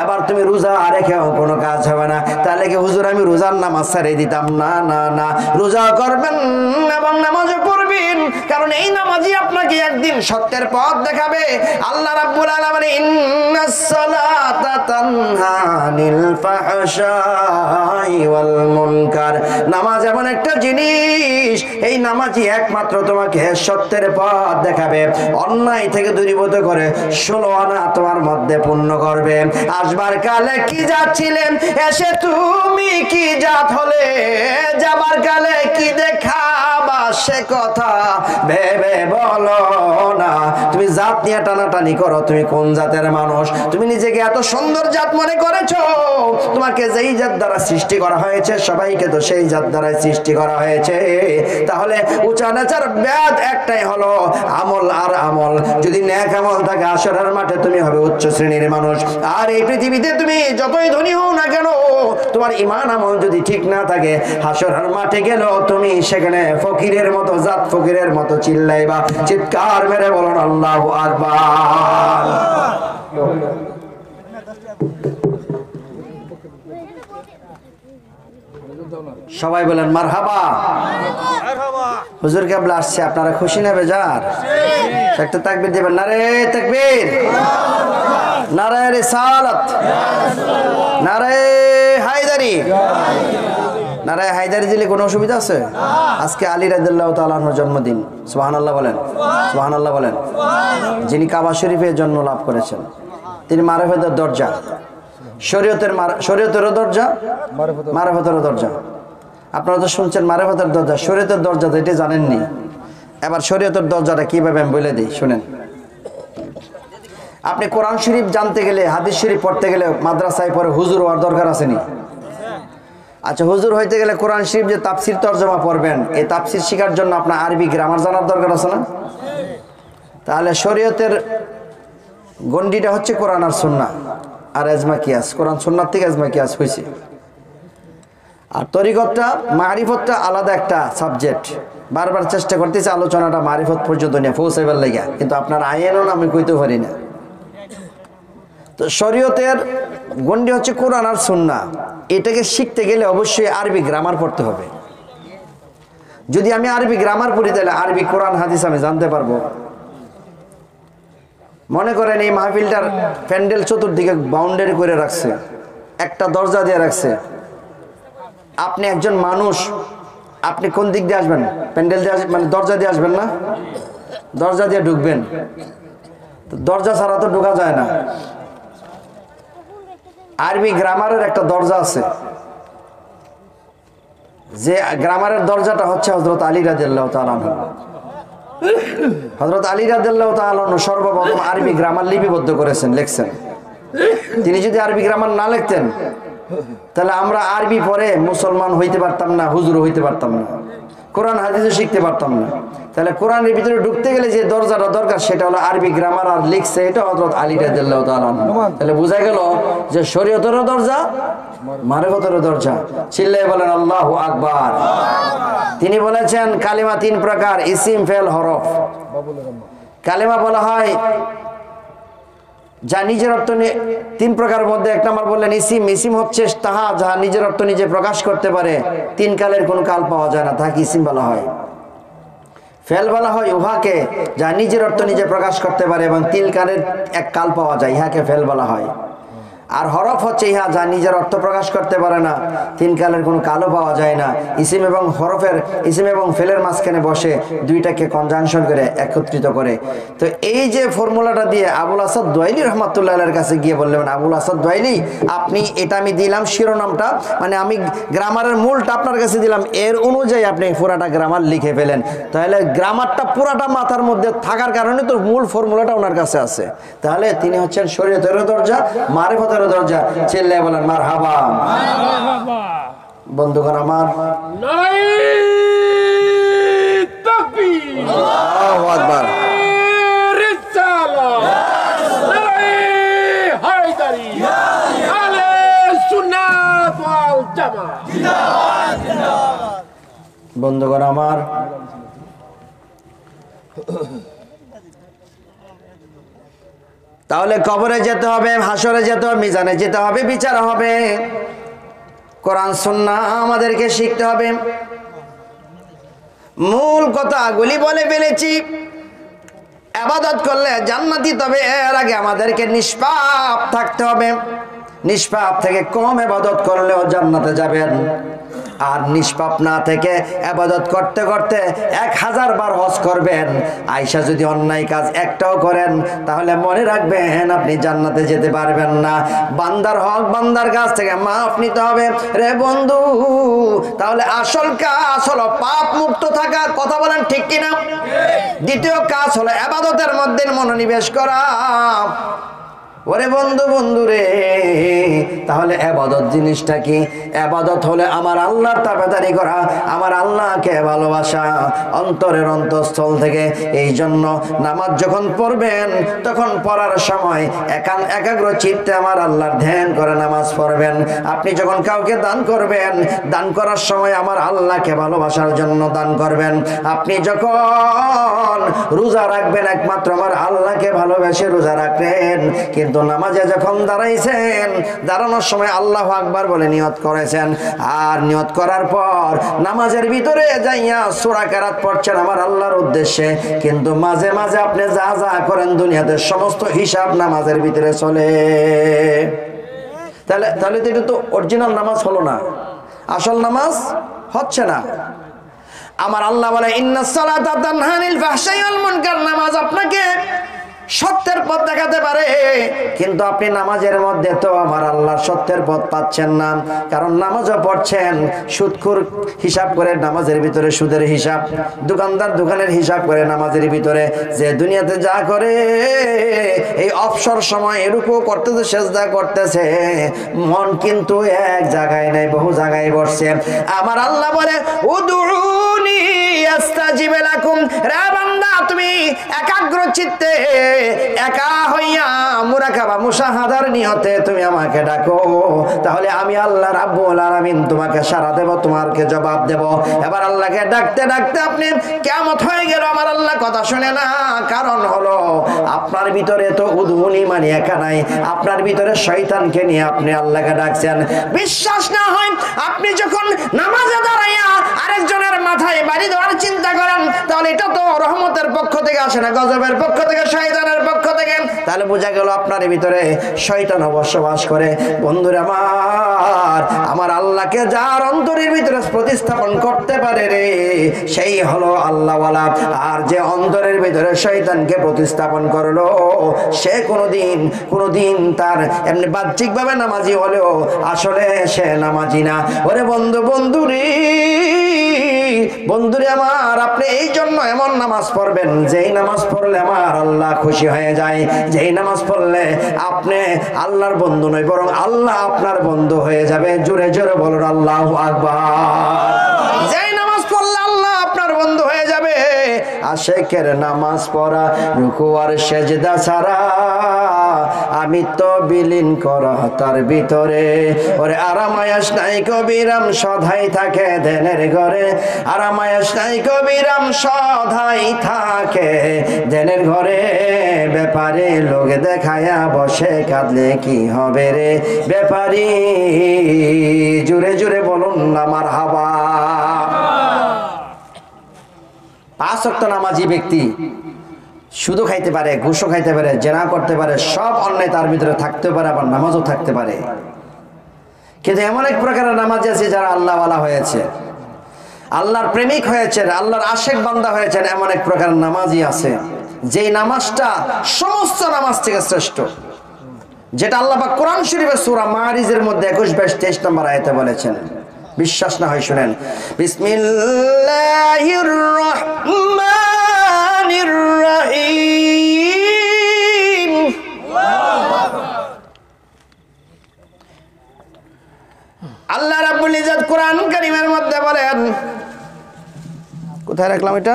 এবার তুমি রোজা রেখেও কোনো কাজ হবে না। তাহলে কি হুজুর আমি রোজার নামাজ ছেড়ে দিতাম? না না না, রোজা করবেন এবং নামাজও পড়বেন, কারণ এই নামাজই আপনাকে একদিন সত্যের পথ দেখাবে। আল্লাহ রাব্বুল আলামিন ইন্নাস সালাতা তানহা আনিল ফাহশাই ওয়াল মুনকার, নামাজ এমন একটা জিনিস, এই নামাজই একমাত্র তোমাকে সত্যের পথ দেখাবে, অন্যায় থেকে দূরীভূত করে 16 আনা তোমার মধ্যে পূর্ণ করবে। আসবার কালে কি জাত ছিলেন, এসে তুমি কি জাত হলে, যাবার কালে কি দেখাবা সে কথা ভেবে বলো না। তুমি জাত নিয়ে টানাটানি করো, তুমি কোন জাতের মানুষ? তুমি নিজেকে এত সুন্দর জাত মনে করেছো, তোমাকে যেই জাত দ্বারা সৃষ্টি করা হয়েছে সবাইকে তো সেই জাত দ্বারা সৃষ্টি করা হয়েছে। তাহলে উঁচা নেচার ব্যাদ একটাই হলো আমল আর আমল। যদি নেক আমল থাকে হাশরের মাঠে তুমি হবে উচ্চ শ্রেণীর মানুষ। আর এই পৃথিবীতে তুমি যতই ধনী হও না কেন, তোমার ঈমান আমল যদি ঠিক না থাকে, হাশরের মাঠে গেলেও তুমি সেখানে ফকিরের মতো, জাত ফকিরের মতো চিল্লাইবা। চিৎকার মেরে বলুন আল্লাহু আকবার। সবাই বলেন মারহাবা। হুজুর কেবলা আসছে, আপনারা খুশি না বেজার? একটা তাকবীর দিবেন। নারে তাকবীর, নারে রিসালাত, নারে হায়দারি। নারে হায়দারি দিলে কোনো অসুবিধা আছে? আজকে আলী রাদিয়াল্লাহু তাআলা আনহুর জন্মদিন। সুবহানাল্লাহ বলেন, সুবহানাল্লাহ বলেন। যিনি কাবা শরীফে জন্ম লাভ করেছেন, তিনি মারিফতের দরজা, শরীয়তের দরজা, মারিফতের দরজা। আপনারা তো শুনছেন মারিফতের দরজা, শরীয়তের দরজা তো এটা জানেননি। এবার শরীয়তের দরজাটা কিভাবে আমি বলে দিই, শুনেন। আপনি কোরআন শরীফ জানতে গেলে, হাদিস শরীফ পড়তে গেলে মাদ্রাসায় পড়ে হুজুর হওয়ার দরকার আসেনি? আচ্ছা, হুজুর হইতে গেলে কোরআন শরীফ যে তাফসীর তরজমা পড়বেন, এই তাফসীর শেখার জন্য আপনার আরবি গ্রামার জানার দরকার আছে না? তাহলে শরীয়তের গণ্ডিটা হচ্ছে কোরআন আর সুন্নাহ আর ইজমা কিয়াস। কোরআন সুন্নাহ থেকে ইজমা কিয়াস হয়েছে। আর তরিকতটা, মারিফতটা আলাদা একটা সাবজেক্ট। বারবার চেষ্টা করতেছে আলোচনাটা মারিফত পর্যন্ত নিয়ে পৌঁছাইবার লাগিয়া, কিন্তু আপনার আইনও আমি কইতে পারি না। তো শরীয়তের গণ্ডি হচ্ছে কোরআন আর সুন্নাহ। এটাকে শিখতে গেলে অবশ্যই আরবি গ্রামার পড়তে হবে। যদি আমি আরবি গ্রামার পড়ি তাহলে আরবি কোরআন হাদিস আমি জানতে পারবো। মনে করেন এই মাহফিলটার প্যান্ডেল চতুর্দিকে বাউন্ডারি করে রাখছে, একটা দরজা দিয়ে রাখছে। আপনি একজন মানুষ, আপনি কোন দিক দিয়ে আসবেন? প্যান্ডেল দিয়ে মানে দরজা দিয়ে আসবেন না, দরজা দিয়ে ঢুকবেন। দরজা ছাড়া তো ঢোকা যায় না। আরবি গ্রামারের একটা দরজা আছে, যে গ্রামারের দরজাটা হচ্ছে হযরত আলী রাদিয়াল্লাহু তাআলা আনহু। হযরত আলী রাদিয়াল্লাহু তাআলা আনহু সর্বপ্রথম আরবি গ্রামার লিপিবদ্ধ করেছেন, লিখছেন। তিনি যদি আরবি গ্রামার না লিখতেন তাহলে আমরা আরবি পড়ে মুসলমান হইতে পারতাম না, হুজুর হইতে পারতাম না, কোরআন হাদিসও শিখতে পারতাম না। তাহলে কোরআনের ভিতরে ঢুকতে গেলে যে দরজাটা দরকার সেটা হলো আরবি গ্রামার, আর লিখছে এটা হযরত আলী রাদিয়াল্লাহু তাআলা আনহু। তাহলে বোঝা গেল যে শরীয়তেরও দরজা, মারিফতেরও দরজা। চিল্লায়ে বলেন আল্লাহু আকবার। তিনি বলেছেন কালিমা তিন প্রকার, ইসিম, ফেল, হরফ। কালিমা বলা হয় যা নিজের অর্থ তিন প্রকারের মধ্যে এক নম্বর বললেন ইসিম। ইসিম হচ্ছে তাহা যা নিজের অর্থ নিজে প্রকাশ করতে পারে, তিন কালের কোন কাল পাওয়া যায় না, তাকে ইসিম বলা হয়। ফেল বলা হয় উহাকে যা নিজের অর্থ নিজে প্রকাশ করতে পারে এবং তিন কালের এক কাল পাওয়া যায়, ইহাকে ফেল বলা হয়। আর হরফ হচ্ছে ইহা যা নিজের অর্থ প্রকাশ করতে পারে না, তিন কালের কোনো কালও পাওয়া যায় না। ইসিম এবং হরফের, ইসিম এবং ফেলের মাঝখানে বসে দুইটাকে কনজাংশন করে একত্রিত করে। তো এই যে ফর্মুলাটা দিয়ে আবুল আসাদ দোয়াইলি রহমাতুল্লাহ আলাইহির কাছে গিয়ে বললেন, আবুল আসাদ দোয়াইলি আপনি এটা আমি দিলাম শিরোনামটা, মানে আমি গ্রামারের মূলটা আপনার কাছে দিলাম, এর অনুযায়ী আপনি পুরাটা গ্রামার লিখে ফেলেন। তাহলে গ্রামারটা পুরাটা মাথার মধ্যে থাকার কারণে তো মূল ফর্মুলাটা ওনার কাছে আছে। তাহলে তিনি হচ্ছেন শরীয়তেরও দরজা, মারিফতের দরজা। চিল্লায়ে বলেন মারহাবা। বন্ধুগণ আমার, আল্লাহু আকবার। বন্ধুগণ আমার, তাহলে কবরে যেতে হবে, হাসরে যেতে হবে, মিজানে যেতে হবে, বিচার হবে। কোরআন সুন্নাহ আমাদেরকে শিখতে হবে। মূল কথাগুলি বলে ফেলেছি। ইবাদত করলে জান্নাতি, তবে এর আগে আমাদেরকে নিষ্পাপ থাকতে হবে। নিষ্পাপ থেকে কম ইবাদত করলেও জান্নাতে যাবেন। আর নিষ্পাপ না থেকে ইবাদত করতে করতে 1000 বার হজ করবেন, আয়েশা যদি অন্যায় কাজ একটাও করেন তাহলে মনে রাখবেন আপনি জান্নাতে যেতে পারবেন না। বান্দার হক বান্দার কাছ থেকে মাফ নিতে হবে রে বন্ধু। তাহলে আসল কাজ হলো পাপ মুক্ত থাকা। কথা বলেন ঠিক কিনা? দ্বিতীয় কাজ হলো ইবাদতের মধ্যে মনোনিবেশ করা। ওরে বন্ধু, বন্ধু রে, তাহলে ইবাদত জিনিসটা কি? ইবাদত হলে আমার আল্লাহর তাবেদারি করা, আমার আল্লাহকে ভালোবাসা অন্তরের অন্তঃস্থল থেকে। এই জন্য নামাজ যখন পড়বেন তখন পড়ার সময় একাগ্র চিত্তে আমার আল্লাহর ধ্যান করে নামাজ পড়বেন। আপনি যখন কাউকে দান করবেন, দান করার সময় আমার আল্লাহকে ভালোবাসার জন্য দান করবেন। আপনি যখন রোজা রাখবেন, একমাত্র আমার আল্লাহকে ভালোবেসে রোজা রাখবেন। কিন্তু নামাজে যখন দাঁড়াইছেন, দাঁড়ানোর সময় আল্লাহু আকবার বলে নিয়ত করেছেন, আর নিয়ত করার পর নামাজের ভিতরে যাইয়া সূরা কিরাত পড়ছেন আমার আল্লাহর উদ্দেশ্যে। কিন্তু মাঝে মাঝে আপনি যা যা করেন দুনিয়াতে সমস্ত হিসাব নামাজের ভিতরে চলে। তাহলে এটা তো অরিজিনাল নামাজ হলো না, আসল নামাজ হচ্ছে না। আমার আল্লাহ বলে ইন্নাস সালাতা তানহা আনিল ফাহশাই ওয়াল মুনকার। নামাজ আপনাকে সত্যের পথ দেখাতে পারে, কিন্তু আপনি নামাজের মধ্যে তো আমার আল্লাহর সত্যের পথ পাচ্ছেন না। কারণ নামাজও পড়ছেন সুদখোর হিসাব করে, নামাজের ভিতরে সুদের হিসাব, দোকানদার দোকানের হিসাব করে নামাজের ভিতরে। যে দুনিয়াতে যা করে এই অবসর সময় রুকু করতেছে, সেজদা করতেছে, মন কিন্তু এক জায়গায় নাই, বহু জায়গায় বসছে। আমার আল্লাহ বলে উদউনি আস্তাজিব লাকুম। রে বান্দা, তুমি একাগ্র চিত্তে একা হইয়া মুরাকাবা মুশাহাদার নিয়তে তুমি আমাকে ডাকো, তাহলে আমি আল্লাহ রাব্বুল আলামিন তোমাকে সাড়া দেব, তোমাকে জবাব দেব। এবার আল্লাহকে ডাকতে ডাকতে আপনি কিয়ামত হয়ে গেল, আমার আল্লাহ কথা শুনে না। কারণ হলো আপনার ভিতরে তো উদ্হুনি মানে একা নাই, আপনার ভিতরে শয়তানকে নিয়ে আপনি আল্লাহকে ডাকছেন। বিশ্বাস না হয় আপনি যখন নামাজে দাঁড়াইয়া আরেকজনের মাথায় বাড়ি দেওয়ার চিন্তা করেন, তাহলে এটা তো রহমতের পক্ষ থেকে আসে না, গজবের পক্ষ থেকে, শয়তানের পক্ষ থেকে। তাহলে বোঝা গেল আপনার ভিতরে শয়তান বসবাস করে। বন্ধুরা আমার আল্লাহকে যার অন্তরের ভিতরে প্রতিস্থাপন করতে পারে রে, সেই হলো আল্লাহওয়ালা। আর যে অন্তরের ভিতরে শয়তানকে প্রতিস্থাপন করলো, সে কোনোদিন তার এমনি বাহ্যিক ভাবে নামাজি হলেও আসলে সে নামাজি না। ওরে বন্ধুরে আমার, আপনি এই জন্য এমন নামাজ পড়বেন যেই নামাজ পড়লে আমার আল্লাহ খুশি হয়ে যায়, যেই নামাজ পড়লে আপনি আল্লাহর বন্ধু নয় বরং আল্লাহ আপনার বন্ধু হয়ে যাবে। জোরে জোরে বলুন আল্লাহু আকবার। যেই নামাজ পড়লে আল্লাহ আপনার বন্ধু হয়ে যাবে। আশেকের নামাজ পড়া রুকু আর সেজদা ছাড়া আমি তো বিলীন করা তার ভিতরে। ওরে আরামায়াস নাই কবিরাম সধাই থাকে ধ্যানের ঘরে, আরামায়াস নাই কবিরাম সধাই থাকে ধ্যানের ঘরে। ব্যাপারে লোক দেখায়া বসে কাঁদলে কি হবে রে ব্যাপারি। জুড়ে জুড়ে বলুন না মারহাবা। 5 ওয়াক্ত নামাজি ব্যক্তি সুদও খাইতে পারে, ঘুষও খাইতে পারে, জেনা করতে পারে, সব অন্যায় তার ভিতরে থাকতে পারে, আবার নামাজও থাকতে পারে। কিন্তু এমন এক প্রকারের নামাজি আছে যারা আল্লাহওয়ালা হয়েছে, আল্লাহর প্রেমিক হয়েছেন, আল্লাহর আশেক বান্দা হয়েছেন। এমন এক প্রকার নামাজি আছে যেই নামাজটা সমস্ত নামাজ থেকে শ্রেষ্ঠ, যেটা আল্লাহ পাক কোরআন শরীফের সূরা মারিজের মধ্যে 21-23 নম্বর আয়াতে বলেছেন। বিশ্বাস না হয় শুনেন, বিসমিল্লাহির রহমানির রহিম। আল্লাহ রাব্বুল ইজ্জত কোরআন কারীমের মধ্যে বলেন, কোথায় রাখলাম এটা?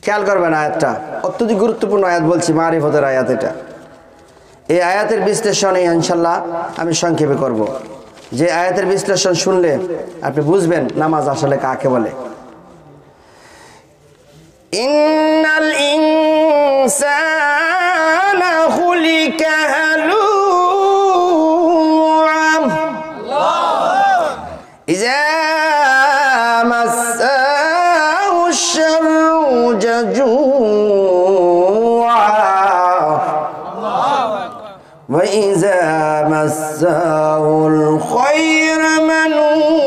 খেয়াল করবেন আয়াতটা, অত্যধিক গুরুত্বপূর্ণ আয়াত বলছি, মারিফতের আয়াত এটা। এই আয়াতের বিশ্লেষণে ইনশাল্লাহ আমি সংক্ষেপে করব। যে আয়াতের বিশ্লেষণ শুনলে আপনি বুঝবেন নামাজ আসলে কাকে বলে। ইন্নাল ইনসানা খুলিকা হালুআম ইযা মাসসাহু আশ-শাররু জাজুআ وَإِذَا مَسَّهُ الْخَيْرُ مَنُوعًا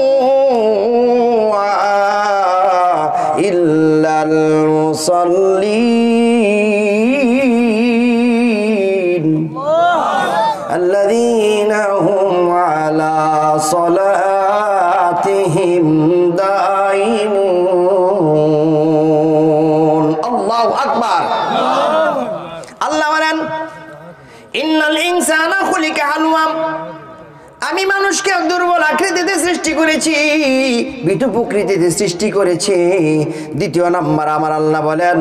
إِلَّا الْمُصَلِّينَ الَّذِينَ هُمْ عَلَى صَلَاتِهِمْ دَائِمُونَ الله أكبر আল্লাহ বলেন, ইন্নাল ইনসানা খুলিকা হালুআম, আমি মানুষকে দুর্বল আকৃতিতে সৃষ্টি করেছি, বিটু প্রকৃতিতে সৃষ্টি করেছি। দ্বিতীয় নাম্বার আমার আল্লাহ বলেন,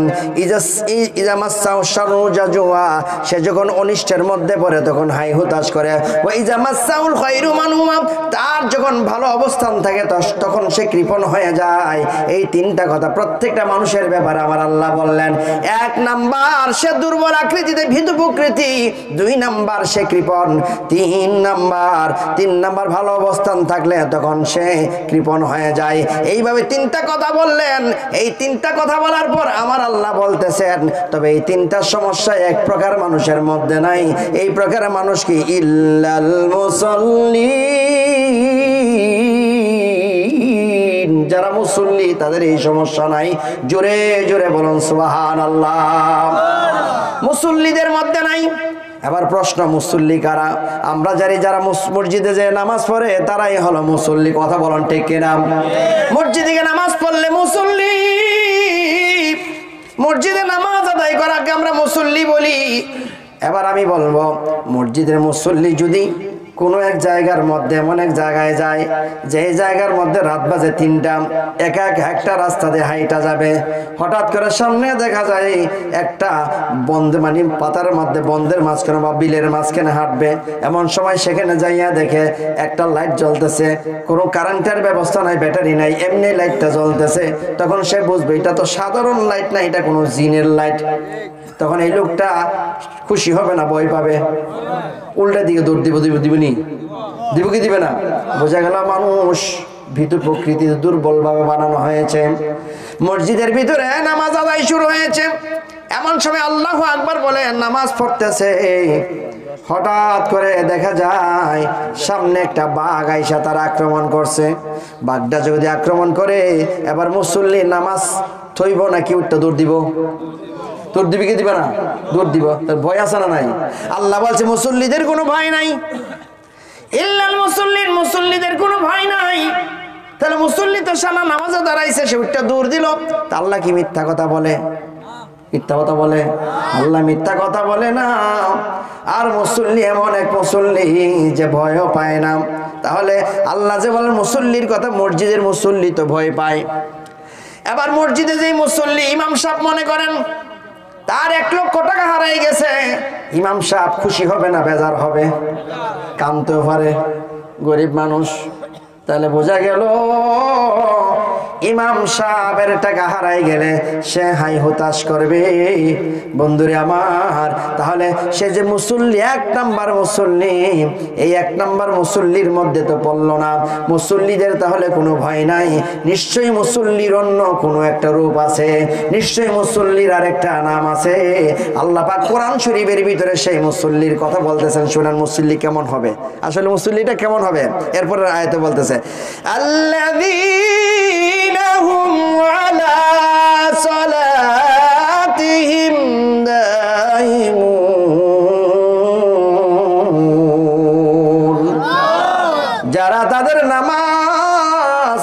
ইজা মাসসাহু শাররু জাজুআ, সে যখন অনিষ্টের মধ্যে পড়ে তখন হাই হুতাশ করে। ওয়া ইজা মাসসাহুল খায়রু মানুআ, তার যখন ভালো অবস্থান থাকে তখন সে কৃপণ হয়ে যায়। এই 3টা কথা প্রত্যেকটা মানুষের ব্যাপারে আমার আল্লাহ বললেন। 1 নাম্বার সে দুর্বল আকৃতিতে ভীতু প্রকৃতি, 2 নাম্বার সে কৃপণ, 3 নাম্বার ভালো অবস্থান থাকলে তখন সে কৃপণ হয়ে যায়। এইভাবে 3টা কথা বললেন। এই 3টা কথা বলার পর আমার আল্লাহ বলতেছেন, তবে এই 3টা সমস্যা এক প্রকার মানুষের মধ্যে নাই। এই প্রকারের মানুষ কি? ইল্লাল মুসাল্লিন, যারা মুসল্লি তাদের এই সমস্যা নাই। জোরে জোরে বলুন সুবহানাল্লাহ। মুসল্লিদের মধ্যে নাই। এবার প্রশ্ন, মুসল্লি কারা? আমরা যারা মসজিদে যে নামাজ পড়ে তারাই হলো মুসল্লি। কথা বলেন ঠিক কিনা? মসজিদে নামাজ পড়লে মুসল্লি, মসজিদে নামাজ আদায় করাকে আমরা মুসল্লি বলি। এবার আমি বলবো, মসজিদের মুসল্লি যদি কোনো এক জায়গার মধ্যে এমন এক জায়গায় যায় যে জায়গার মধ্যে রাত বাজে 3টা, একটা রাস্তা দিয়ে হাইটা যাবে, হঠাৎ করে সামনে দেখা যায় একটা বন্ধ, মানে পাতার মধ্যে বন্ধের মাঝখানে বা বিলের মাঝখানে হাঁটবে। এমন সময় সেখানে যাইয়া দেখে একটা লাইট জ্বলতেছে, কোনো কারেন্টের ব্যবস্থা নাই, ব্যাটারি নাই, এমনি লাইটটা জ্বলতেছে। তখন সে বুঝবে এটা তো সাধারণ লাইট না, এটা কোনো জিনের লাইট। তখন এই লোকটা খুশি হবে না ভয় পাবে? উল্টা দিকে দৌড় দিবনি? দিব কি দিবে না? বোঝা গেল মানুষ ভীতু প্রকৃতি, দুর্বলভাবে বানানো হয়েছে। মসজিদের ভিতরে নামাজ আদায় শুরু হয়েছে, এমন সময় আল্লাহু আকবার বলে নামাজ পড়তেছে, হঠাৎ করে দেখা যায় সামনে একটা বাঘ আইসা তার আক্রমণ করছে। বাঘটা যদি আক্রমণ করে এবার মুসল্লি নামাজ থইব নাকি উঠতে দৌড় দিব? দৌড় দিবি কি দিবে না? দৌড় দিব। তার ভয় আছে না নাই? আল্লাহ বলছে মুসল্লিদের কোনো ভয় নাই, ইল্লাল মুসল্লিন, মুসল্লিদের কোনো ভয় নাই। তাহলে মুসল্লি তো সালা নামাজে দাঁড়াইছে, সে উঠটা দৌড় দিল, তা আল্লাহ কি মিথ্যা কথা বলে? মিথ্যা কথা বলে? আল্লাহ মিথ্যা কথা বলে না। আর মুসল্লি এমন এক মুসল্লি যে ভয়ও পায় না। তাহলে আল্লাহ যে বলেন মুসল্লির কথা, মসজিদের মুসল্লি তো ভয় পায়। এবার মসজিদে যে মুসল্লি, ইমাম সাহেব মনে করেন তার 1 লক্ষ টাকা হারাই গেছে, ইমাম সাহেব খুশি হবে না বেজার হবে? কাঁদতেও পারে, গরিব মানুষ। তাহলে বোঝা গেল ইমাম সাহেবের টাকা হারাই গেলে সে হাই হতাশ করবে। বন্ধুরে আমার, তাহলে সে যে মুসল্লি, 1 নাম্বার মুসল্লি, এই 1 নাম্বার মুসল্লির মধ্যে তো পড়লো না। মুসল্লিদের তাহলে কোনো ভয় নাই। নিশ্চয়ই মুসল্লির অন্য কোনো একটা রূপ আছে, নিশ্চয়ই মুসল্লির আরেকটা নাম আছে। আল্লাহ পাক কোরআন শরীফের ভিতরে সেই মুসল্লির কথা বলতেছেন। শুনেন মুসল্লি কেমন হবে, আসলে মুসল্লিটা কেমন হবে। এরপরে আয়াতে বলতেছে আল্লাযীনা হুম আলা সালাতিহিম দাইমুন, যারা তাদের নামাজ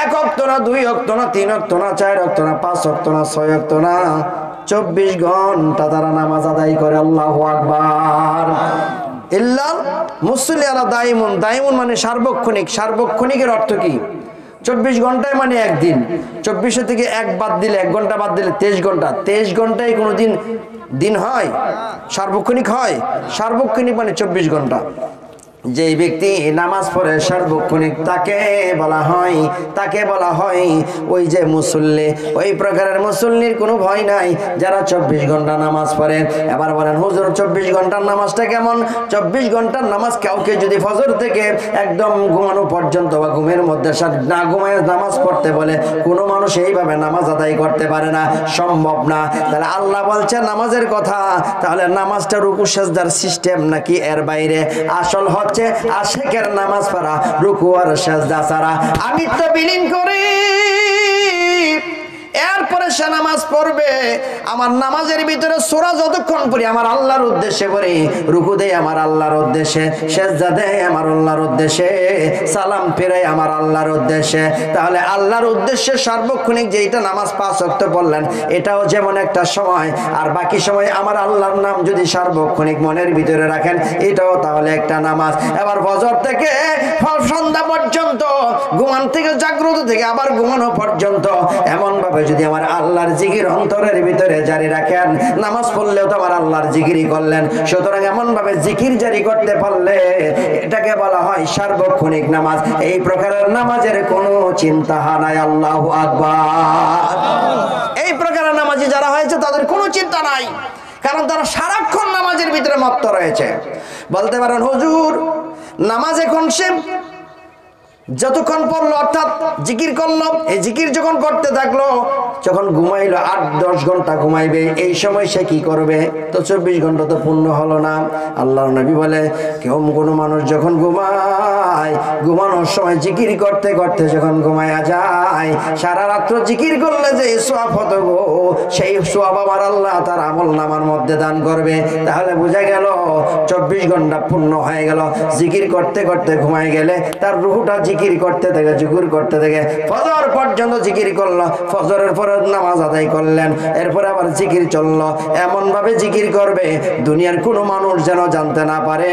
1 ওয়াক্ত না, 2 ওয়াক্ত না, 3 ওয়াক্ত না, 4 ওয়াক্ত না, 5 ওয়াক্ত না, 6 ওয়াক্ত না, 24 ঘন্টা তারা নামাজ আদায় করে। আল্লাহু আকবার। ইল্লাল মুসল্লি আলা দাইমুন, দাইমুন মানে সার্বক্ষণিক। সার্বক্ষণিকের অর্থ কি? 24 ঘন্টায় মানে একদিন। 24 থেকে 1 বাদ দিলে, 1 ঘন্টা বাদ দিলে 23 ঘন্টা। 23 ঘন্টায় কোনো দিন হয়? সার্বক্ষণিক হয়? সার্বক্ষণিক মানে 24 ঘন্টা। যে ব্যক্তি নামাজ পড়ে সার্বক্ষণিক, তাকে বলা হয় ওই যে মুসল্লি। ওই প্রকারের মুসল্লির কোনো ভয় নাই যারা 24 ঘন্টা নামাজ পড়ে। এবার বলেন হুজুর 24 ঘন্টার নামাজটা কেমন? 24 ঘন্টার নামাজ কাউকে যদি ফজর থেকে একদম ঘুমানো পর্যন্ত বা ঘুমের মধ্যে না ঘুমায় নামাজ পড়তে বলে, কোনো মানুষ এইভাবে নামাজ আদায় করতে পারে না, সম্ভব না। তাহলে আল্লাহ বলছে নামাজের কথা, তাহলে নামাজটা রুকু সেজদার সিস্টেম নাকি এর বাইরে? আসল হচ্ছে আশিকের নামাজ পড়া রুকু আর সিজদা ছাড়া। আমি তো বিলীন করি, এরপরে সে নামাজ পড়বে। আমার নামাজের ভিতরে সূরা যতক্ষণ পড়ি আমার আল্লাহর উদ্দেশ্যে পড়ি, রুকু দেই আমার আল্লাহর উদ্দেশ্যে, সিজদা দেই আমার আল্লাহর উদ্দেশ্যে, সালাম ফিরাই আমার আল্লাহর উদ্দেশ্যে। তাহলে আল্লাহর উদ্দেশ্যে সার্বক্ষণিক যেটা নামাজ 5 ওয়াক্ত পড়লেন, এটাও যেমন একটা সময়। আর বাকি সময় আমার আল্লাহর নাম যদি সার্বক্ষণিক মনের ভিতরে রাখেন, এটাও তাহলে একটা নামাজ। এবার ফজর থেকে সন্ধ্যা পর্যন্ত, ঘুমান থেকে জাগ্রত থেকে আবার ঘুমানো পর্যন্ত এমন ভাবে যদি আমার আল্লাহর জিকির অন্তরের ভিতরে জারি রাখেন, নামাজ পড়লেও তো আমার আল্লাহর জিকিরই করলেন। সুতরাং এমন ভাবে জিকির জারি করতে পারলে এটাকে বলা হয় সার্বক্ষণিক নামাজ। এই প্রকারের নামাজের কোনো চিন্তা নাই। আল্লাহু আকবার। এই প্রকারের নামাজি যারা হয়েছে তাদের কোনো চিন্তা নাই, কারণ তারা সারাক্ষণ নামাজের ভিতরে মত্ত রয়েছে। বলতে পারেন হুজুর নামাজ এখন সে যতক্ষণ পড়লো অর্থাৎ জিকির করলো, এই জিকির যখন করতে থাকলো, যখন ঘুমাইলো 8-10 ঘন্টা ঘুমাইবে, এই সময় সে কি করবে? তো 24 ঘন্টা তো পূর্ণ হলো না। আল্লাহর নবী বলে কোনো মানুষ যখন ঘুমায়, ঘুমানোর সময় জিকির করতে করতে যখন ঘুমায়া যায়, সারা রাত্র জিকির করলে যে সওয়াব হতো গো, সেই সওয়াব আমার আল্লাহ তার আমলনামার মধ্যে দান করবে। তাহলে বোঝা গেল 24 ঘন্টা পূর্ণ হয়ে গেল। জিকির করতে করতে ঘুমায় গেলে তার রুহটা জিকির করতে থাকে, জিকির করতে থাকে, ফজর পর্যন্ত জিকির করলো, ফজরের পরে নামাজ আদায় করলেন, এরপরে আবার জিকির চললো। এমন ভাবে জিকির করবে দুনিয়ার কোনো মানুষ যেন জানতে না পারে।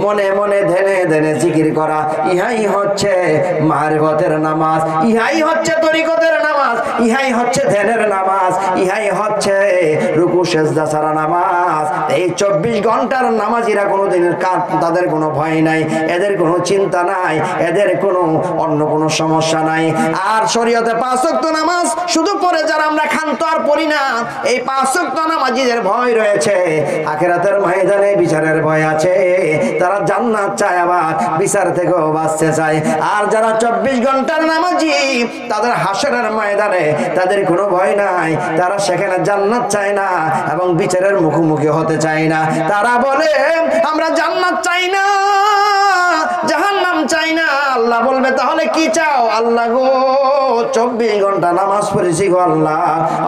মনে মনে ধ্যানে ধ্যানে জিকির করা, ইহাই হচ্ছে মারিফতের নামাজ, ইহাই হচ্ছে তরিকতের নামাজ, ইহাই হচ্ছে ধ্যানের নামাজ, ইহাই হচ্ছে রুকু সেজদা ছাড়া নামাজ। এই 24 ঘন্টার নামাজিরা কোনোদিন তাদের কোনো ভয় নাই, এদের কোনো চিন্তা নাই, এদের অন্য কোনো সমস্যা নাই। আর শরীয়তে 5 ওয়াক্ত নামাজ শুধু পড়ে যারা আমরা ক্ষান্ত আর পড়ি না, এই 5 ওয়াক্ত নামাজীদের ভয় রয়েছে, আখিরাতের ময়দানে বিচারের ভয় আছে। তারা জান্নাত চায়, আবার বিচার থেকেও বাঁচতে চায়। আর যারা 24 ঘন্টার নামাজি, তাদের হাসরের ময়দানে তাদের কোনো ভয় নাই, তারা সেখানে জান্নাত চায় না এবং বিচারের মুখোমুখি হতে চায় না। তারা বলে আমরা জান্নাত চাই না, জাহান্নাম চাই না। আল্লাহ বলবে তাহলে কি চাও? আল্লাহ গো 24 ঘন্টা নামাজ পড়েছি গো আল্লাহ,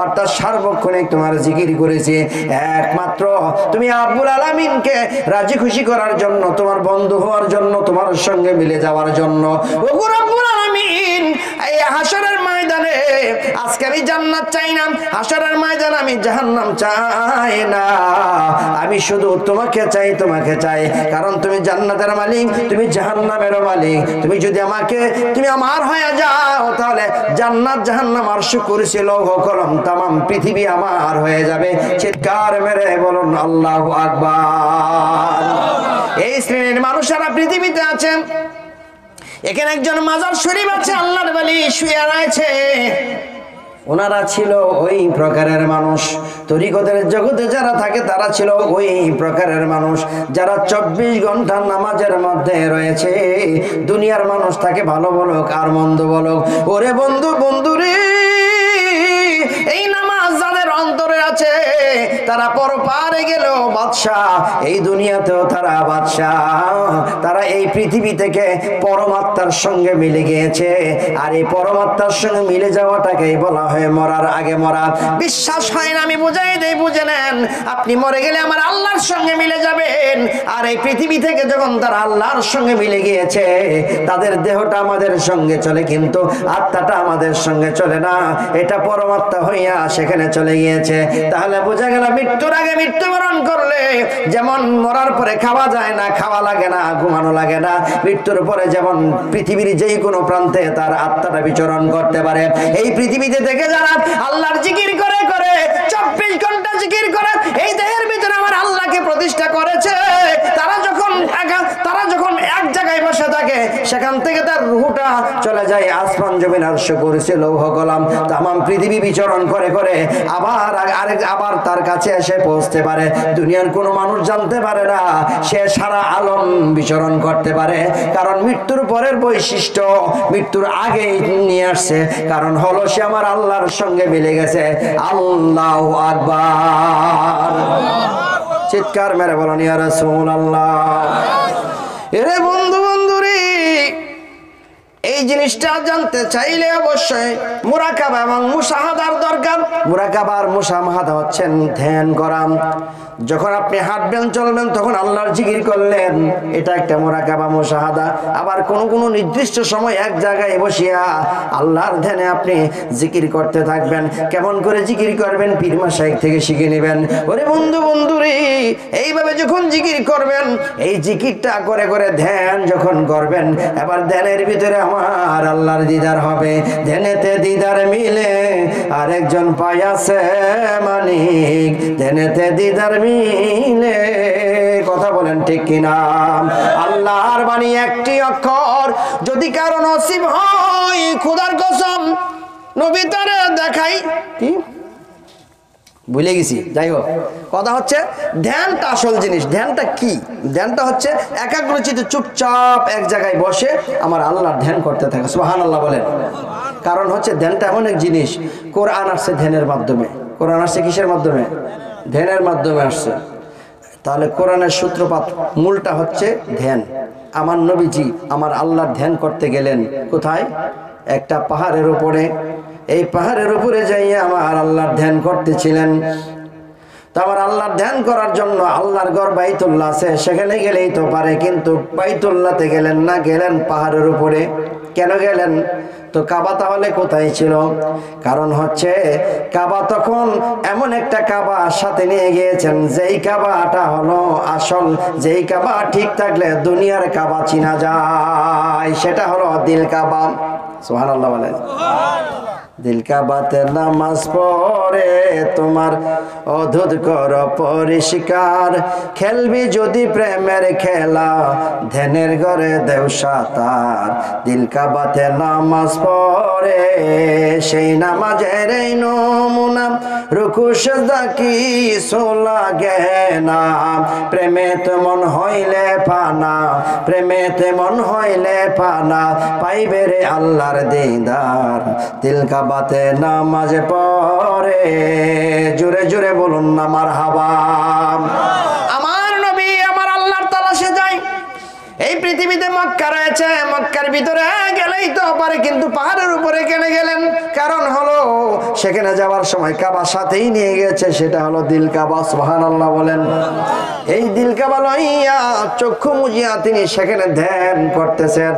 অর্থাৎ সার্বক্ষণিক তোমার জিকির করেছি, একমাত্র তুমি আব্বুল আলামিনকে রাজি খুশি করার জন্য, তোমার বন্ধু হওয়ার জন্য, তোমার সঙ্গে মিলে যাওয়ার জন্য। ওগো রব্বুল আলামিন, এই হাসরের ময়দানে আজকে আমি জান্নাত চাই না, হাসরের ময়দানে আমি জাহান্নাম চাই না, আমি শুধু তোমাকে চাই, তোমাকে চাই। কারণ তুমি জান্নাতের মালিক, তুমি জাহান্নামের মালিক। তুমি যদি তুমি আমার হয়ে যাও, তাহলে জান্নাত জাহান্নাম আরশ কুরসি লৌহ কলম তামাম পৃথিবী আমার হয়ে যাবে। চিৎকার মেরে বলুন আল্লাহু আকবার। এই শ্রেণীর মানুষেরা পৃথিবীতে আছেন। এখানে একজন মাজার শরীফ আছে, আল্লাহর ওলি শুয়ে রয়েছে। ওনারা ছিল ওই প্রকারের মানুষ, তরিকতের জগতে যারা থাকে তারা ছিল ওই প্রকারের মানুষ, যারা 24 ঘন্টা নামাজের মধ্যে রয়েছে। দুনিয়ার মানুষ তাকে ভালো বলুক আর মন্দ বলুক, ওরে বন্ধু, বন্ধুরে, এই নামাজ যাদের অন্তরে আছে তারা পরপারে গেলেও বাদশাহ, এই দুনিয়াতেও তারা বাদশাহ। তারা এই পৃথিবী থেকে পরমাত্মার সঙ্গে মিলে গিয়েছে। আর এই পরমাত্মার সঙ্গে মিলে যাওয়াটাকেই বলা হয় মরার আগে মরা। বিশ্বাস হয় না? আমি বুঝাই দেই, বুঝে নেন। আপনি মরে গেলে আমার আল্লাহর সঙ্গে মিলে যাবেন। আর এই পৃথিবী থেকে যখন তারা আল্লাহর সঙ্গে মিলে গিয়েছে, তাদের দেহটা আমাদের সঙ্গে চলে, কিন্তু আত্মাটা আমাদের সঙ্গে চলে না। এটা পরমাত্মা হইয়া সেখানে চলে গিয়েছে। তাহলে বোঝা গেল মৃত্যুর আগে মৃত্যুবরণ করলে যেমন মরার পরে খাওয়া যায় না, খাওয়া লাগে না, ঘুমানো লাগে না, মৃত্যুর পরে যেমন পৃথিবীর যেই কোনো প্রান্তে তার আত্মাটা বিচরণ করতে পারে। এই পৃথিবীতে থেকে যারা আল্লাহর জিকির করে করে 24 ঘন্টা জিকির করে এই দেহের ভিতরে আমার আল্লাহকে প্রতিষ্ঠা করেছে, তারা যখন এক জায়গায় বসে থাকে, সেখান থেকে তার রূহটা চলে যায় আসমান জমিন আরশ কুরসি লৌহ কলম তামাম পৃথিবী বিচরণ করে করে আবার তার কাছে এসে পৌঁছতে পারে। দুনিয়ার কোনো মানুষ জানতে পারে না, সে সারা আলম বিচরণ করতে পারে। কারণ মৃত্যুর পরের বৈশিষ্ট্য মৃত্যুর আগেই নিয়ে আসছে, কারণ হলো সে আমার আল্লাহর সঙ্গে মিলে গেছে। আল্লাহু আকবার। চিৎকার মেরে বলেন ইয়া রাসূলুল্লাহ। এরে বন্ধু, বন্ধুরে, এই জিনিসটা জানতে চাইলে অবশ্যই মুরাকাবা এবং মুশাহাদার দরকার। মুরাকাবা আর মুশাহাদা হচ্ছেন ধ্যান করা। যখন আপনি হাঁটবেন চলবেন তখন আল্লাহর জিকির করলেন, এটা একটা মুরাকাবা মুশাহাদা। আবার কোন কোন নির্দিষ্ট সময় এক জায়গায় বসিয়া আল্লাহর ধ্যানে আপনি জিকির করতে থাকবেন। কেমন করে জিকির করবেন পীর মাশায়েখ থেকে শিখে নেবেন। ওরে বন্ধু, বন্ধুরে, এইভাবে যখন জিকির করবেন, এই জিকিরটা করে করে ধ্যান যখন করবেন, এবার ধ্যানের ভিতরে আমার আল্লাহর দিদার হবে। ধ্যানেতে দিদার মিলে আরেকজন পাইয়াছে মানিক, ধ্যানেতে দিদার মিলে। কথা বলেন ঠিক কিনা? আল্লাহর বাণী একটি অক্ষর যদি কারো নসিব হয়, খোদার কসম নবী তারে দেখাই কি ভুলে গেছি। যাই হোক, কথা হচ্ছে ধ্যানটা আসল জিনিস। ধ্যানটা কি? ধ্যানটা হচ্ছে একাগ্রচিত্তে চুপচাপ এক জায়গায় বসে আমার আল্লাহর ধ্যান করতে থাকে। সুবহানাল্লাহ বলেন। কারণ হচ্ছে ধ্যানটা এমন এক জিনিস, কোরআন আসছে ধ্যানের মাধ্যমে। কোরআন আসছে কিসের মাধ্যমে? ধ্যানের মাধ্যমে আসছে। তাহলে কোরআনের সূত্রপাত মূলটা হচ্ছে ধ্যান। আমার নবীজি আমার আল্লাহর ধ্যান করতে গেলেন কোথায়? একটা পাহাড়ের উপরে। এই পাহাড়ের উপরে যাইয়া আমার আল্লাহর ধ্যান করতেছিলেন। তো আমার আল্লাহর ধ্যান করার জন্য আল্লাহর ঘর বাইতুল্লাহ আছে, সেখানে গেলেই তো পারে, কিন্তু বাইতুল্লাহতে গেলেন না, গেলেন পাহাড়ের উপরে। কেন গেলেন? তো কাবা তাহলে কোথায় ছিল? কারণ হচ্ছে কাবা তখন এমন একটা কাবা সাথে নিয়ে গিয়েছেন, যেই কাবাটা হলো আসল, যেই কাবা ঠিক থাকলে দুনিয়ার কাবা চিনা যায়, সেটা হলো দিল কাবা। সুবহানাল্লাহ বলেন। দিল কাবাতে নামাজ পড়ে তোমার অধুত কর পরিষ্কার, খেলবি যদি প্রেমের খেলা ধ্যানের ঘরে দেও সাতার। দিল কাবাতে নামাজ পড়ে সেই নামাজের এই নমুনা, রুকু সিজদা কিছু লাগে না, প্রেমেতে মন হইলে পানা, প্রেমেতে মন হইলে পানা, পাইবে রে আল্লাহর দিদার। দিল কাবাতে নামাজ পড়ে, জোরে জোরে বলুন না মারহাবা। আমার নবী আমার আল্লাহর তালাশে যায়। এই পৃথিবীতে মক্কা রয়েছে, মক্কার ভিতরে গেলেই তো পারে, কিন্তু পাহাড়ের উপরে কেন গেলেন? কারণ হলো সেখানে যাওয়ার সময় কাবা সাথেই নিয়ে গেছে, সেটা হলো দিল কাবা। সুবহানাল্লাহ বলেন। এই দিল কাবা লইয়া চক্ষু মুজিয়া তিনি সেখানে ধ্যান করতেছেন।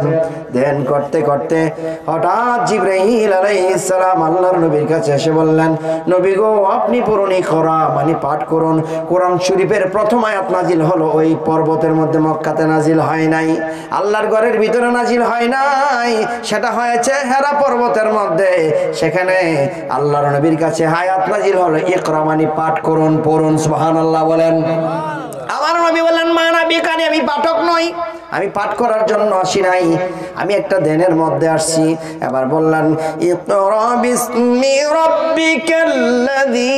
ধ্যান করতে করতে হঠাৎ জিবরাইল আলাইহিস সালাম আল্লাহর নবীর কাছে এসে বললেন, নবী গো আপনি পড়ুন কোরআন, মানে পাঠ করুন। কোরআন শরীফের প্রথম আয়াত নাজিল হলো ওই পর্বতের মধ্যে, মক্কাতে নাজিল হয় নাই, আল্লাহর ঘরের ভিতরে নাজিল হয় নাই, সেটা হয়েছে হেরা পর্বতের মধ্যে। সেখানে আল্লাহর নবীর কাছে আয়াত নাজিল হলো ইকরা, মানে পাঠ করুন, পড়ুন। সুবহানাল্লাহ বলেন। আমার নবী বলেন, মা নবী কানে আমি পাঠক নই, আমি পাঠ করার জন্য আসি নাই, আমি একটা ধ্যানের মধ্যে আসছি। এবার বললেন ইকরা বিসমি রাব্বিকাল্লাযী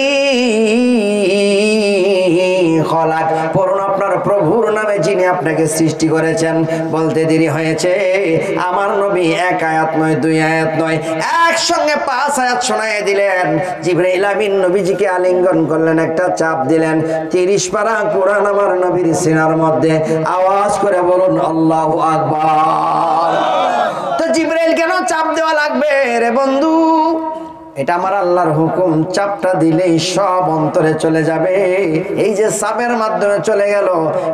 খলাক, পড়ুন আপনার প্রভুর নামে যিনি আপনাকে সৃষ্টি করেছেন। বলতে দেরি হয়েছে, আমার নবী এক আয়াত নয়, দুই আয়াত নয়, একসঙ্গে 5 আয়াত শোনায় দিলেন। জিবরাইল আমিন নবীজিকে আলিঙ্গন করলেন, একটা চাপ দিলেন। 30 পারা কোরআন আমার নবীর সিনার মধ্যে। আওয়াজ করে বলুন আল্লাহু আকবার। তো জিবরাইল কেন চাপ দেওয়া লাগবে রে বন্ধু? এটা আমার আল্লাহর হুকুম, চাপটা দিলেই সব অন্তরে চলে যাবে। এই যে চাপের মাধ্যমে চলে গেল,